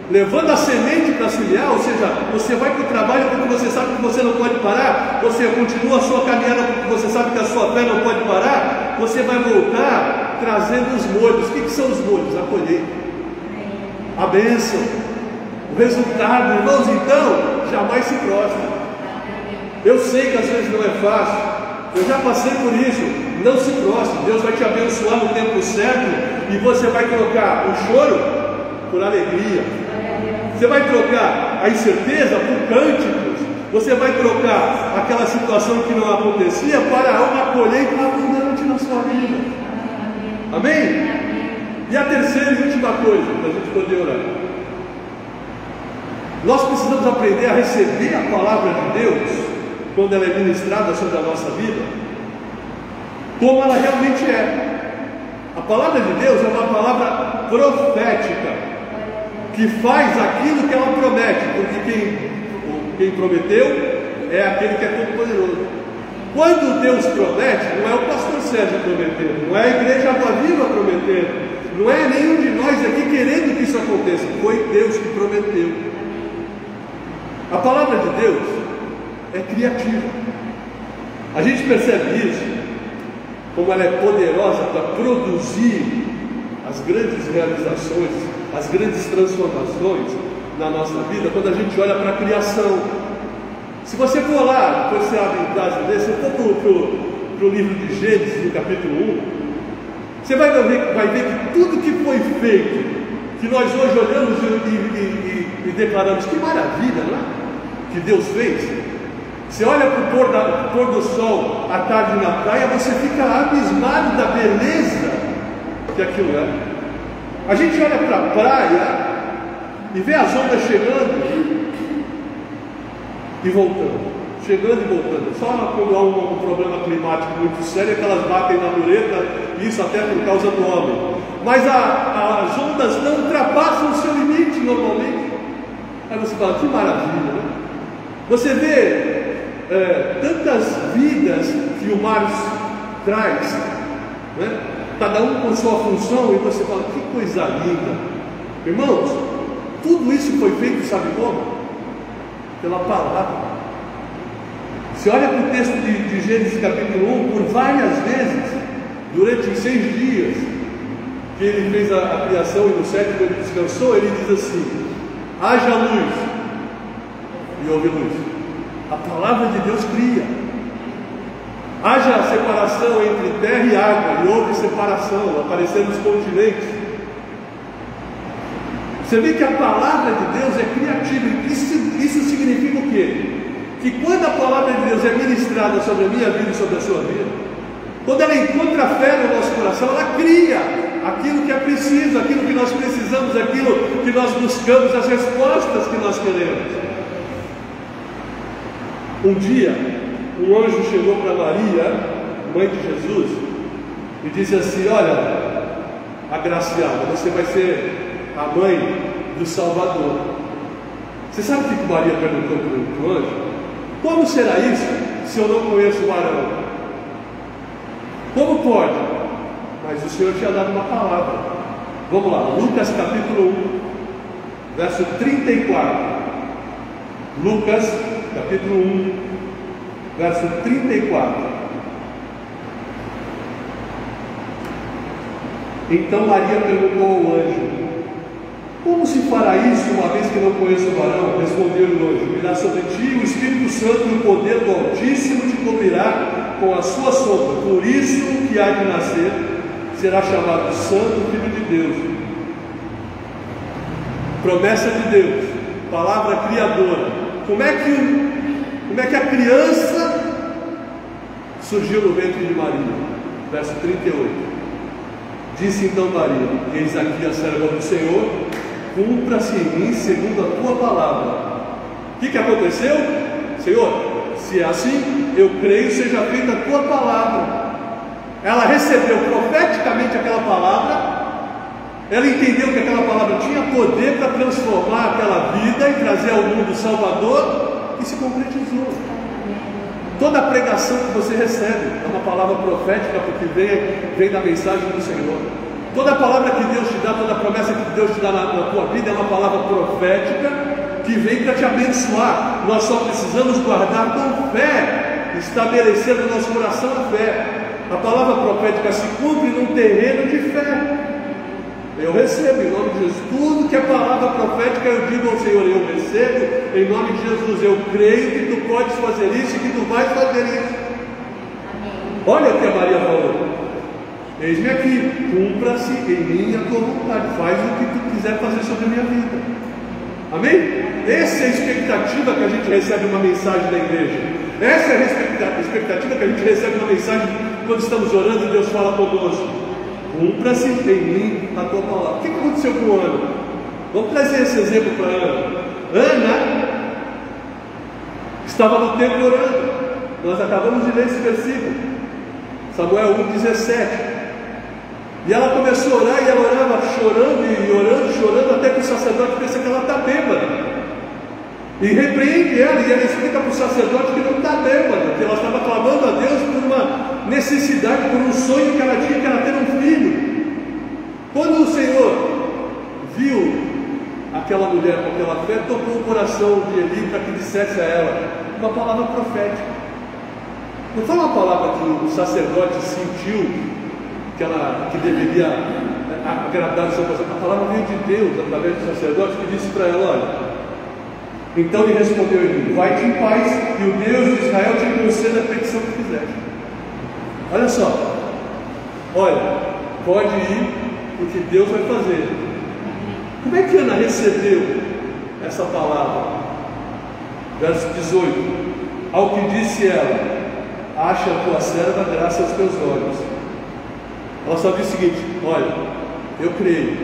levando a semente para semear, ou seja, você vai para o trabalho porque você sabe que você não pode parar, você continua a sua caminhada porque você sabe que a sua fé não pode parar, você vai voltar trazendo os molhos. O que são os molhos? A colheita, a bênção, o resultado. Irmãos, então, jamais se prostra. Eu sei que às vezes não é fácil, eu já passei por isso. Não se prostre, Deus vai te abençoar no tempo certo, e você vai colocar o choro por alegria. Você vai trocar a incerteza por cânticos. Você vai trocar aquela situação que não acontecia para uma colheita abundante na sua vida. Amém? E a terceira e última coisa, para a gente poder orar. Nós precisamos aprender a receber a palavra de Deus, quando ela é ministrada sobre a nossa vida, como ela realmente é. A palavra de Deus é uma palavra profética, que faz aquilo que ela promete, porque quem prometeu é aquele que é todo poderoso. Quando Deus promete, não é o pastor Sérgio prometendo, não é a igreja Água Viva prometendo, não é nenhum de nós aqui querendo que isso aconteça, foi Deus que prometeu. A palavra de Deus é criativa. A gente percebe isso, como ela é poderosa para produzir as grandes realizações, as grandes transformações na nossa vida, quando a gente olha para a criação. Se você for lá, depois você abre em casa desse, se for para o livro de Gênesis, no capítulo 1, você vai ver que tudo que foi feito, que nós hoje olhamos e declaramos, que maravilha, não é? Que Deus fez. Você olha para o pôr do sol à tarde na praia, você fica abismado da beleza que aquilo é. A gente olha para a praia e vê as ondas chegando e voltando, chegando e voltando. Só quando há um problema climático muito sério é que elas batem na mureta, isso até por causa do homem. Mas as ondas não ultrapassam o seu limite normalmente. Aí você fala, que maravilha, né? Você vê tantas vidas que o mar traz, né? Cada um com sua função, e você fala, que coisa linda. Irmãos, tudo isso foi feito, sabe como? Pela palavra. Você olha para o texto de Gênesis capítulo 1, por várias vezes, durante 6 dias, que ele fez a criação e no 7º ele descansou, ele diz assim, haja luz, e houve luz. A palavra de Deus cria. Haja separação entre terra e água, e houve separação, aparecendo os continentes. Você vê que a palavra de Deus é criativa. Isso significa o quê? Que quando a palavra de Deus é ministrada sobre a minha vida e sobre a sua vida, quando ela encontra fé no nosso coração, ela cria aquilo que é preciso, aquilo que nós precisamos, aquilo que nós buscamos, as respostas que nós queremos. Um dia, um anjo chegou para Maria, mãe de Jesus, e disse assim, olha, agraciada, você vai ser a mãe do Salvador. Você sabe o que Maria perguntou para o anjo? Como será isso se eu não conheço o varão? Como pode? Mas o Senhor tinha dado uma palavra. Vamos lá, Lucas capítulo 1, verso 34. Lucas capítulo 1, verso 34. Então Maria perguntou ao anjo, como se fará isso, uma vez que não conheço o varão? Respondeu-lhe o anjo, virá sobre ti o Espírito Santo e o poder do Altíssimo te cobrirá com a sua sombra. Por isso que há de nascer, será chamado Santo Filho de Deus. Promessa de Deus, palavra criadora. Como é que a criança surgiu no ventre de Maria? Verso 38. Disse então Maria, eis aqui a serva do Senhor, cumpra-se em mim segundo a tua palavra. O que aconteceu? Senhor, se é assim, eu creio seja feita a tua palavra. Ela recebeu profeticamente aquela palavra, ela entendeu que aquela palavra tinha poder para transformar aquela vida e trazer ao mundo o Salvador, e se concretizou. Toda a pregação que você recebe é uma palavra profética, porque vem da mensagem do Senhor. Toda a palavra que Deus te dá, toda a promessa que Deus te dá na tua vida é uma palavra profética que vem para te abençoar. Nós só precisamos guardar com fé, estabelecer no nosso coração a fé. A palavra profética se cumpre num terreno de fé. Eu recebo em nome de Jesus. Tudo que é palavra profética, eu digo ao Senhor, eu recebo em nome de Jesus. Eu creio que tu podes fazer isso e que tu vais fazer isso. Amém. Olha o que a Maria falou. Eis-me aqui, cumpra-se em mim a tua vontade, faz o que tu quiser fazer sobre a minha vida. Amém? Essa é a expectativa que a gente recebe uma mensagem da igreja. Essa é a expectativa que a gente recebe uma mensagem quando estamos orando e Deus fala conosco. Cumpra-se em mim a tua palavra. O que aconteceu com Ana? Vamos trazer esse exemplo para Ana. Ana estava no templo orando. Nós acabamos de ler esse versículo, Samuel 1,17. E ela começou a orar, e ela orava chorando e orando, chorando, até que o sacerdote pensa que ela está bêbada. E repreende ela, e ela explica para o sacerdote que não está bêbada, que ela estava clamando a Deus por uma necessidade, por um sonho que ela tinha, que era ter um filho. Quando o Senhor viu aquela mulher com aquela fé, tocou o coração de Eli para que dissesse a ela uma palavra profética. Não foi uma palavra que o sacerdote sentiu que deveria agradar o seu coração. A palavra veio de Deus através do sacerdote, que disse para ela: olha, então lhe respondeu Eli: vai-te em paz, e o Deus de Israel te conceda a petição que fizeste. Olha só, olha, pode ir, porque Deus vai fazer. Como é que Ana recebeu essa palavra? Verso 18: ao que disse ela: acha a tua serva graça aos teus olhos. Ela só disse o seguinte: olha, eu creio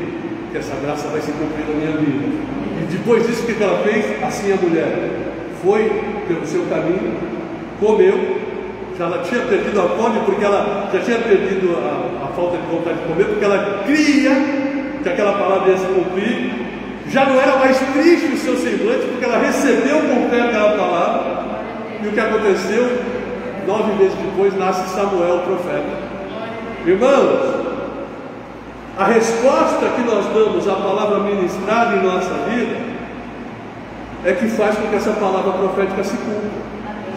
que essa graça vai se cumprir na minha vida. E depois disso, o que ela fez? Assim a mulher foi pelo seu caminho, comeu. Já ela tinha perdido a fome, porque ela já tinha perdido a falta de vontade de comer, porque ela cria que aquela palavra ia se cumprir. Já não era mais triste o seu semblante, porque ela recebeu com fé aquela palavra. E o que aconteceu? 9 meses depois nasce Samuel, o profeta. Irmãos, a resposta que nós damos à palavra ministrada em nossa vida é que faz com que essa palavra profética se cumpra.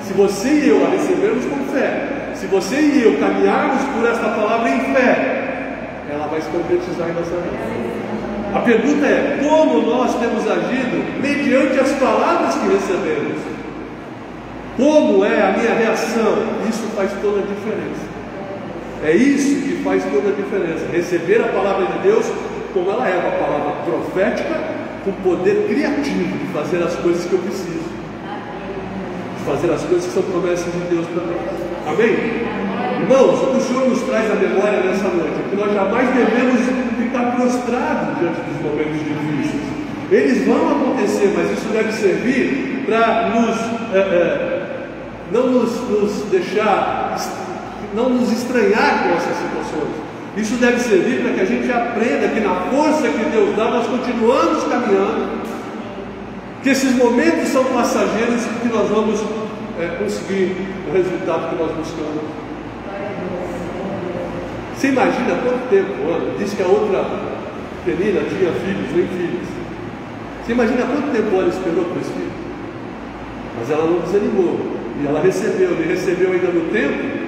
Se você e eu a recebermos com fé, se você e eu caminharmos por esta palavra em fé, ela vai se concretizar em nossa vida. A pergunta é: como nós temos agido mediante as palavras que recebemos? Como é a minha reação? Isso faz toda a diferença. É isso que faz toda a diferença. Receber a palavra de Deus como ela é, uma palavra profética, com poder criativo de fazer as coisas que eu preciso, de fazer as coisas que são promessas de Deus para mim. Amém? Irmãos, o que o Senhor nos traz à memória nessa noite é que nós jamais devemos ficar prostrados diante dos momentos difíceis. Eles vão acontecer, mas isso deve servir para não nos estranhar com essas situações. Isso deve servir para que a gente aprenda que na força que Deus dá, nós continuamos caminhando, que esses momentos são passageiros e que nós vamos conseguir o resultado que nós buscamos. Você imagina quanto tempo, Ana? Diz que a outra menina tinha filhos, nem filhos. Você imagina quanto tempo ela esperou por esse filho? Mas ela não desanimou, e ela recebeu ainda no tempo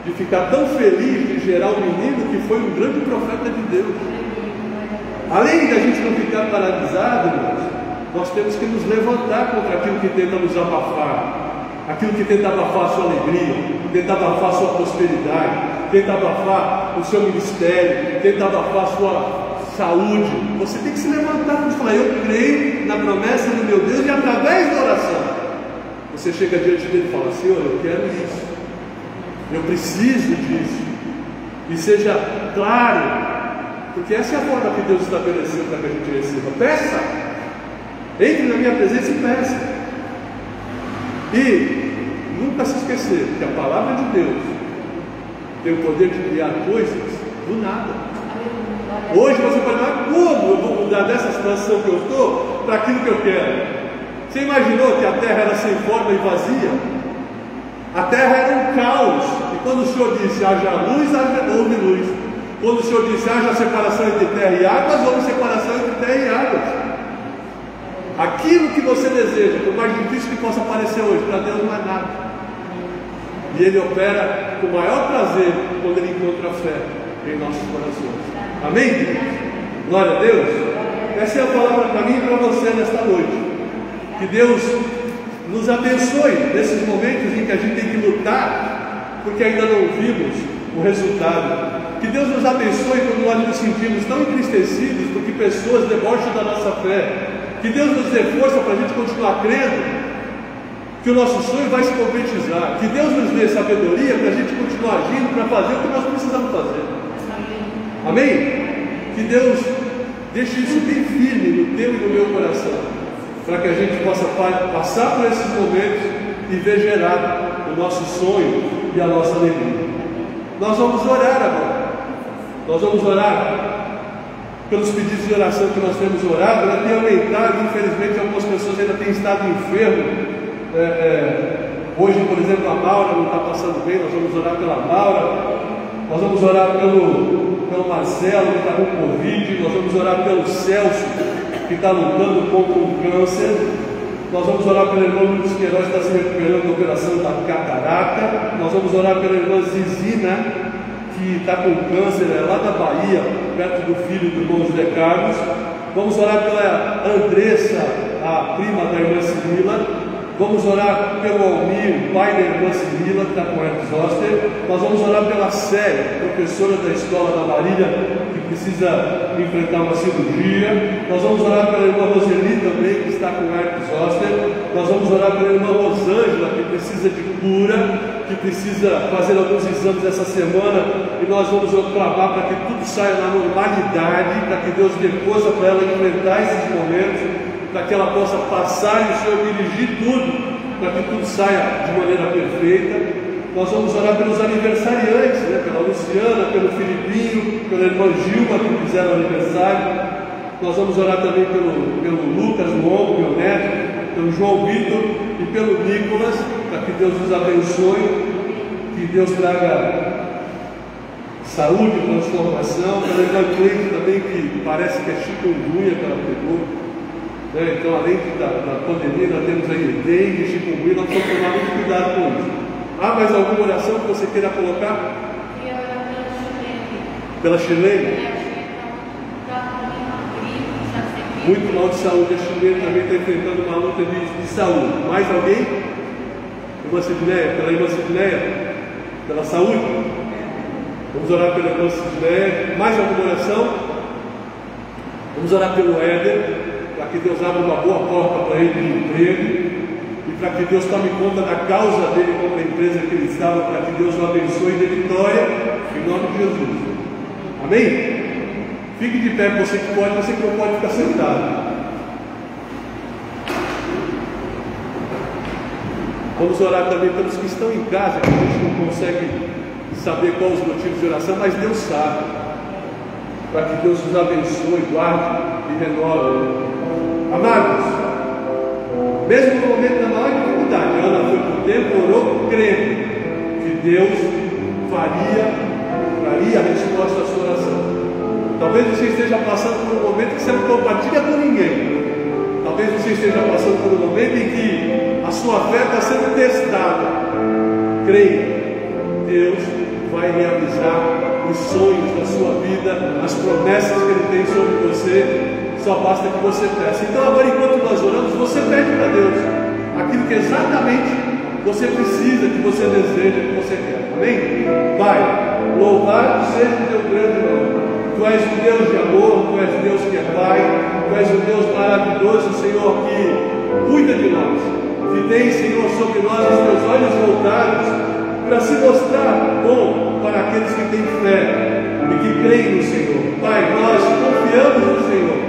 de ficar tão feliz de gerar um menino que foi um grande profeta de Deus. Além da gente não ficar paralisado, irmãos, nós temos que nos levantar contra aquilo que tenta nos abafar, aquilo que tenta abafar a sua alegria, tenta abafar a sua prosperidade, tenta abafar o seu ministério, tenta abafar a sua saúde. Você tem que se levantar e falar: eu creio na promessa do meu Deus, e através da oração você chega diante dele e fala: Senhor, eu quero isso, eu preciso disso. E seja claro, porque essa é a forma que Deus estabeleceu para que a gente receba. Peça, entre na minha presença e peça. E nunca se esquecer que a palavra de Deus tem o poder de criar coisas do nada. Hoje você pode falar: como eu vou mudar dessa situação que eu estou para aquilo que eu quero? Você imaginou que a terra era sem forma e vazia? A terra era um caos, e quando o Senhor disse: haja luz, houve luz. Quando o Senhor disse: haja separação entre terra e águas, houve separação entre terra e águas. Aquilo que você deseja, por mais difícil que possa parecer hoje, para Deus não é nada. E Ele opera com o maior prazer quando Ele encontra a fé em nossos corações. Amém, queridos? Glória a Deus. Essa é a palavra para mim e para você nesta noite. Que Deus nos abençoe nesses momentos em que a gente tem que lutar, porque ainda não vimos o resultado. Que Deus nos abençoe quando nós nos sentimos tão entristecidos porque pessoas debocham da nossa fé. Que Deus nos dê força para a gente continuar crendo que o nosso sonho vai se concretizar. Que Deus nos dê sabedoria para a gente continuar agindo, para fazer o que nós precisamos fazer. Amém? Que Deus deixe isso bem firme no teu e no meu coração, para que a gente possa passar por esses momentos e ver gerar o nosso sonho e a nossa alegria. Nós vamos orar agora. Nós vamos orar pelos pedidos de oração que nós temos orado. Ela tem aumentado, infelizmente algumas pessoas ainda têm estado enfermas. Hoje, por exemplo, a Maura não está passando bem. Nós vamos orar pela Maura. Nós vamos orar pelo Marcelo, que está com Covid. Nós vamos orar pelo Celso, que está lutando contra o câncer. Nós vamos orar pelo irmão Luiz Queiroz, que está se recuperando da operação da catarata. Nós vamos orar pela irmã Zizina, que está com câncer, lá da Bahia, perto do filho do irmão José Carlos. Vamos orar pela Andressa, a prima da irmã Cirila. Vamos orar pelo Almir, pai da irmã Cirila, que está com herpes zoster. Nós vamos orar pela Célia, professora da escola da Marília, que precisa enfrentar uma cirurgia. Nós vamos orar pela irmã Roseli também, que está com herpes zoster. Nós vamos orar pela irmã Rosângela, que precisa de cura, que precisa fazer alguns exames essa semana. E nós vamos clamar para que tudo saia na normalidade, para que Deus dê força para ela enfrentar esses momentos, para que ela possa passar e o Senhor dirigir tudo, para que tudo saia de maneira perfeita. Nós vamos orar pelos aniversariantes, pela Luciana, pelo Filipinho, pela irmã Gilma, que fizeram aniversário. Nós vamos orar também pelo Lucas, Longo, meu neto, pelo João Vitor e pelo Nicolas, para que Deus nos abençoe, que Deus traga saúde e transformação. Pela irmã Cleide também, que parece que é chikungunya que ela pegou. Então, além da pandemia, nós temos aí dengue, chikungunya, nós temos que tomar muito cuidado com isso. Há mais alguma oração que você queira colocar? Queria orar pela Chilene. Pela Chilene? Muito mal de saúde. A Chilene também está enfrentando uma luta de saúde. Mais alguém? Irmã Sidneia? Pela irmã Sidneia? Pela saúde? Vamos orar pela irmã Sidneia. Mais alguma oração? Vamos orar pelo Éder, para que Deus abra uma boa porta para ele de emprego, e para que Deus tome conta da causa dele contra a empresa que ele estava, para que Deus o abençoe de vitória, em nome de Jesus. Amém? Fique de pé, você que não pode ficar sentado. Vamos orar também pelos que estão em casa, que a gente não consegue saber quais os motivos de oração, mas Deus sabe, para que Deus os abençoe, guarde e renove. Amados, mesmo no momento da maior dificuldade, Ana foi por tempo, orou crendo que Deus faria a resposta à sua oração. Talvez você esteja passando por um momento que você não compartilha com ninguém. Talvez você esteja passando por um momento em que a sua fé está sendo testada. Creia, Deus vai realizar os sonhos da sua vida, as promessas que Ele tem sobre você. Só basta que você peça. Então agora, enquanto nós oramos, você pede para Deus aquilo que exatamente você precisa, que você deseja, que você quer. Amém? Pai, louvado seja o teu grande nome. Tu és o Deus de amor, Tu és Deus que é Pai, Tu és o Deus maravilhoso, Senhor, que cuida de nós, que tem, Senhor, sobre nós os teus olhos voltados para se mostrar bom para aqueles que têm fé e que creem no Senhor. Pai, nós confiamos no Senhor.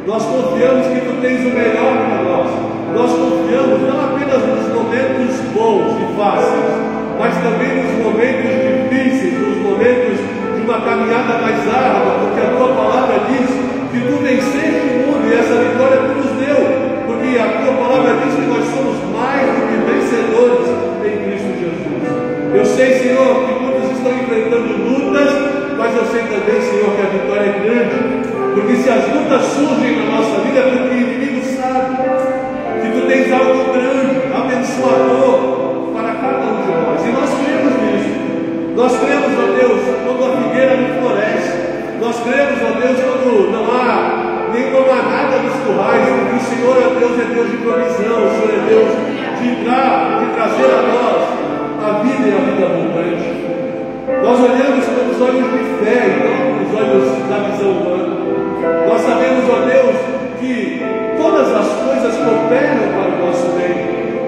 Nós confiamos que Tu tens o melhor para nós. Nós confiamos não apenas nos momentos bons e fáceis, mas também nos momentos difíceis, nos momentos de uma caminhada mais árdua, porque a Tua palavra diz que Tu venceste o mundo e essa vitória Tu nos deu, porque a Tua palavra diz que nós somos mais do que vencedores em Cristo Jesus. Eu sei, Senhor, que muitos estão enfrentando lutas, mas eu sei também, Senhor, que a vitória é grande. Porque se as lutas surgem na nossa vida, é porque o inimigo sabe que Tu tens algo grande, abençoador para cada um de nós. E nós cremos nisso. Nós cremos, ó Deus, quando a figueira não floresce. Nós cremos, ó Deus, quando não há nada nos currais. Porque o Senhor, ó Deus, é Deus de provisão. O Senhor é Deus de trazer a nós a vida e a vida abundante. Nós olhamos com os olhos de fé e não com os olhos da visão humana. Nós sabemos, ó Deus, que todas as coisas cooperam para o nosso bem,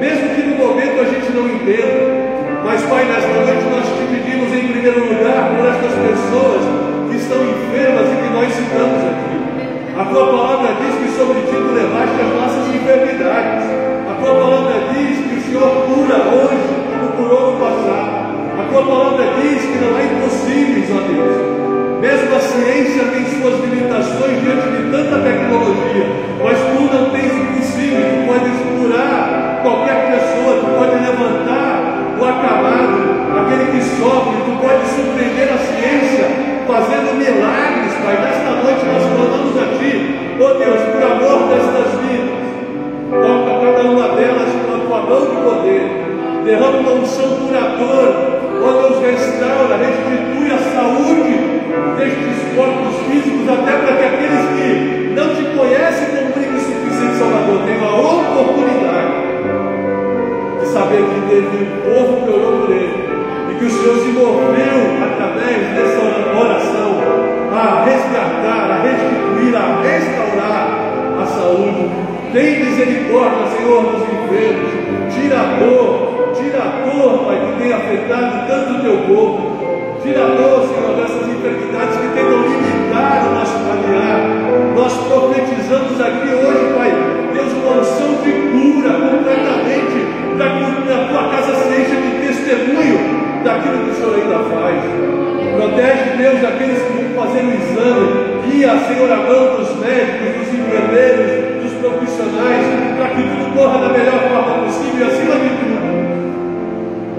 mesmo que no momento a gente não entenda. Mas, Pai, nesta noite nós te pedimos em primeiro lugar por estas pessoas que estão enfermas e que nós citamos aqui. A tua palavra diz que sobre ti tu levaste as nossas enfermidades. A tua palavra diz que o Senhor cura hoje, como curou no passado. A tua palavra diz que não há impossíveis, ó Deus. Mesmo a ciência tem suas limitações diante de tanta tecnologia, mas tu não tens impossíveis. Tu podes curar qualquer pessoa, tu pode levantar o acamado, aquele que sofre, tu pode surpreender a ciência fazendo milagres, Pai. Nesta noite nós clamamos a ti, ó Deus, por amor destas vidas. Toca cada uma delas com a tua mão de poder, derrama uma unção curadora, ó Deus, restaura, restitui a saúde destes corpos físicos, até para que aqueles que não te conhecem como único e suficiente Salvador tenham a oportunidade de saber que teve um povo que orou por ele e que o Senhor se moveu através dessa oração a resgatar, a restituir, a restaurar a saúde. Tem misericórdia, Senhor, dos enfermos. Tira a dor, Pai, que tem afetado tanto o teu povo. Tira a dor, Senhor, dessas enfermidades que tentam limitar o nosso caminhar. Nós profetizamos aqui hoje, Pai, Deus, uma unção de cura completamente, para que a tua casa seja de testemunho daquilo que o Senhor ainda faz. Protege, Deus, aqueles que vão fazer o exame. Guia, Senhor, a mão dos médicos, dos enfermeiros, dos profissionais, para que tudo corra da melhor forma possível e, acima de tudo,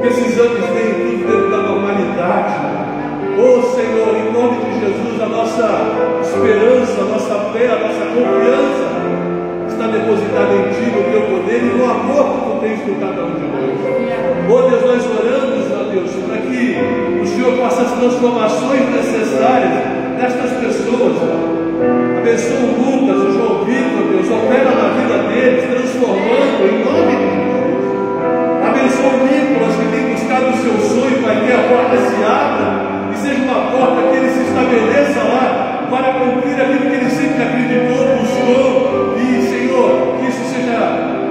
que esses exames tenham tudo dentro da normalidade. Oh Senhor, em nome de Jesus, a nossa esperança, a nossa fé, a nossa confiança está depositada em Ti, no Teu poder e no amor que Tu tens por cada um de nós. Oh Deus, nós oramos, ó Deus, para que o Senhor faça as transformações necessárias nestas pessoas. Abençoa o Lucas, o João Vitor, Deus, opera na vida deles, transformando em nome de Jesus. Abençoa o Nicolas, que tem buscado o seu sonho, para que a porta se abra e seja uma porta que ele se estabeleça lá para cumprir aquilo que ele sempre acreditou, buscou. E, Senhor, que isso seja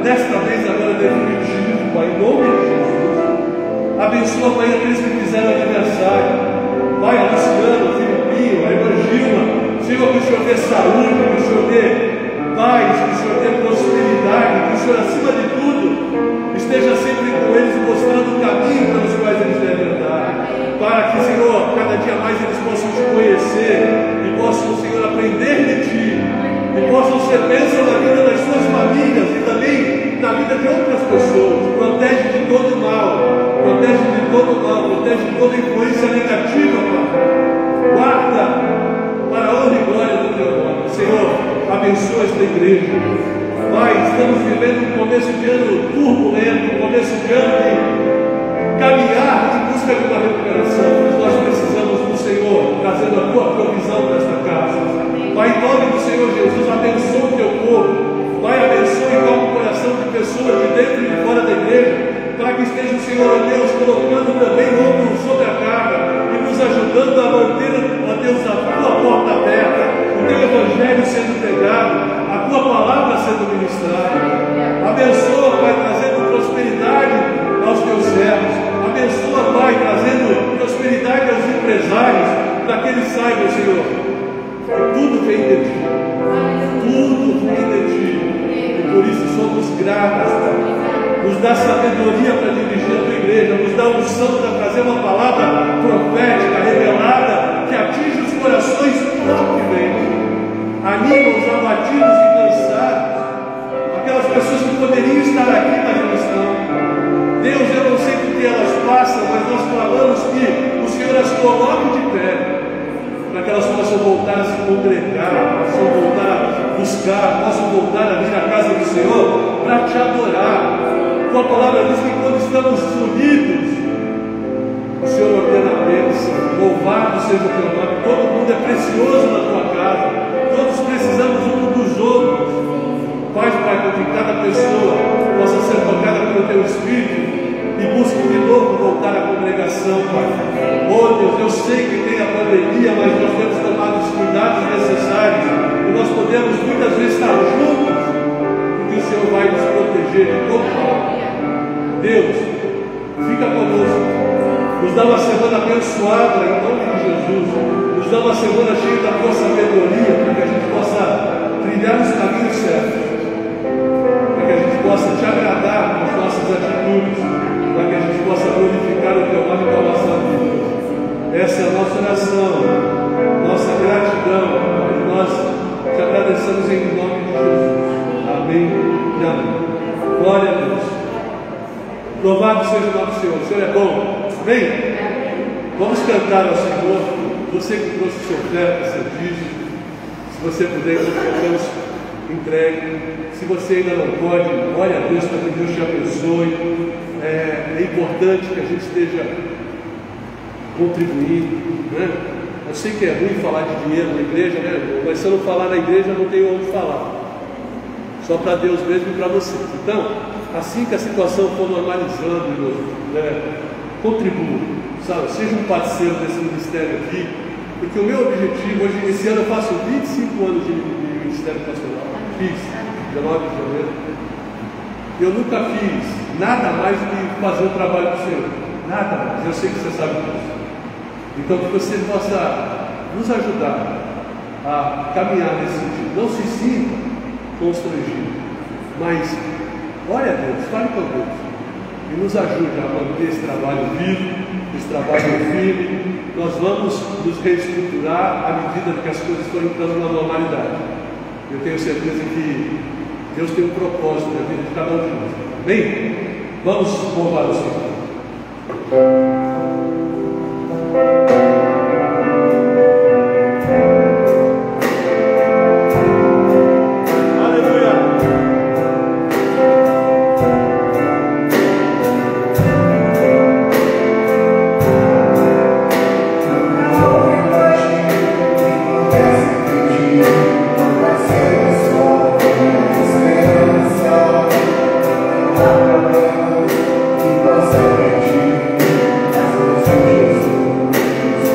desta vez agora definitivo, Pai, em nome de Jesus. Abençoa, Pai, aqueles que fizeram aniversário. Pai, a Luciana, o Filipinho, a irmã Gilma. Senhor, que o Senhor dê saúde, que o Senhor dê paz, que o Senhor dê prosperidade, que o Senhor, acima de tudo, esteja sempre com eles, mostrando o caminho pelos quais eles devem andar, para que, Senhor, cada dia mais eles possam te conhecer e possam, Senhor, aprender de Ti e possam ser bênção na vida das suas famílias e também na vida de outras pessoas. Protege de todo mal, protege de todo mal, protege de toda influência negativa, Pai. Guarda para a honra e glória do Teu nome. Senhor, abençoa esta igreja. Pai, estamos vivendo um começo de ano turbulento, um começo de ano de caminhar em busca de uma recuperação, mas nós precisamos do Senhor, trazendo a Tua provisão para esta casa. Pai, em nome do Senhor Jesus, abençoa o Teu povo. Pai, abençoe e toca o coração de pessoas de dentro e de fora da igreja, para que esteja o Senhor, ó Deus, colocando também ombro sobre a carga e nos ajudando a manter, ó Deus, a Tua porta aberta, o Teu Evangelho sendo pregado, a Tua palavra sendo ministrada. Abençoa, Pai, trazendo prosperidade aos Teus servos. Abençoa, Pai, trazendo prosperidade aos empresários, para que eles saibam, Senhor, que tudo vem de Ti. Tudo vem de Ti. E por isso somos gratos, Pai. Nos dá sabedoria para dirigir a Tua igreja, nos dá unção para trazer uma palavra profética, revelada, que atinge os corações fortemente. Anima os abatidos e cansados, aquelas pessoas que poderiam estar aqui, mas não estão. Deus, eu não sei por que elas passam, mas nós falamos que o Senhor as coloque de pé, para que elas possam voltar a se congregar, possam voltar a buscar, possam voltar a vir à casa do Senhor para Te adorar. Tua palavra diz que quando estamos unidos, o Senhor ordena a bênção. Louvado seja o Teu nome. Todo mundo é precioso na Tua casa, todos precisamos um dos outros. Faz, Pai, com que cada pessoa possa ser tocada pelo Teu Espírito e busque de novo voltar à congregação, Pai. Oh Deus, semana abençoada em nome de Jesus. Nos dá uma semana cheia da tua sabedoria, para que a gente possa trilhar os caminhos certos, para que a gente possa te agradar com as nossas atitudes, para que a gente possa glorificar o teu nome com a nossa vida. Essa é a nossa oração, nossa gratidão, e nós te agradecemos em nome de Jesus. Amém e amém. Glória a Deus. Louvado seja o nome do Senhor. O Senhor é bom. Amém? Vamos cantar ao Senhor. Você que trouxe o seu oferta, seu dízimo, se você puder, Deus entregue. Se você ainda não pode, ore a Deus para que Deus te abençoe. É importante que a gente esteja contribuindo, né? Eu sei que é ruim falar de dinheiro na igreja, né? Mas se eu não falar na igreja, não tenho onde falar. Só para Deus mesmo e para vocês. Então, assim que a situação for normalizando, contribua, sabe? Seja um parceiro desse ministério aqui, porque o meu objetivo hoje, esse ano eu faço 25 anos de ministério pastoral. Fiz, 19 de janeiro. Eu nunca fiz nada mais do que fazer o trabalho do Senhor. Nada mais. Eu sei que você sabe disso. Então, que você possa nos ajudar a caminhar nesse sentido. Não se sinta constrangido, mas ore a Deus, fale com Deus e nos ajude a manter esse trabalho vivo, esse trabalho firme. Nós vamos nos reestruturar à medida que as coisas estão entrando na normalidade. Eu tenho certeza que Deus tem um propósito na vida de cada um de nós. Bem, vamos louvar o Senhor. Você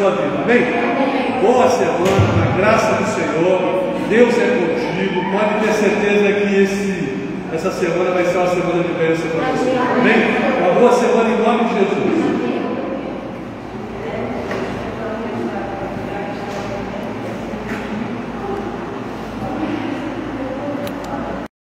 sua vida. Amém? Boa semana, na graça do Senhor. Deus é contigo. Pode ter certeza que essa semana vai ser uma semana de bênção para você. Amém? Uma boa semana em nome de Jesus.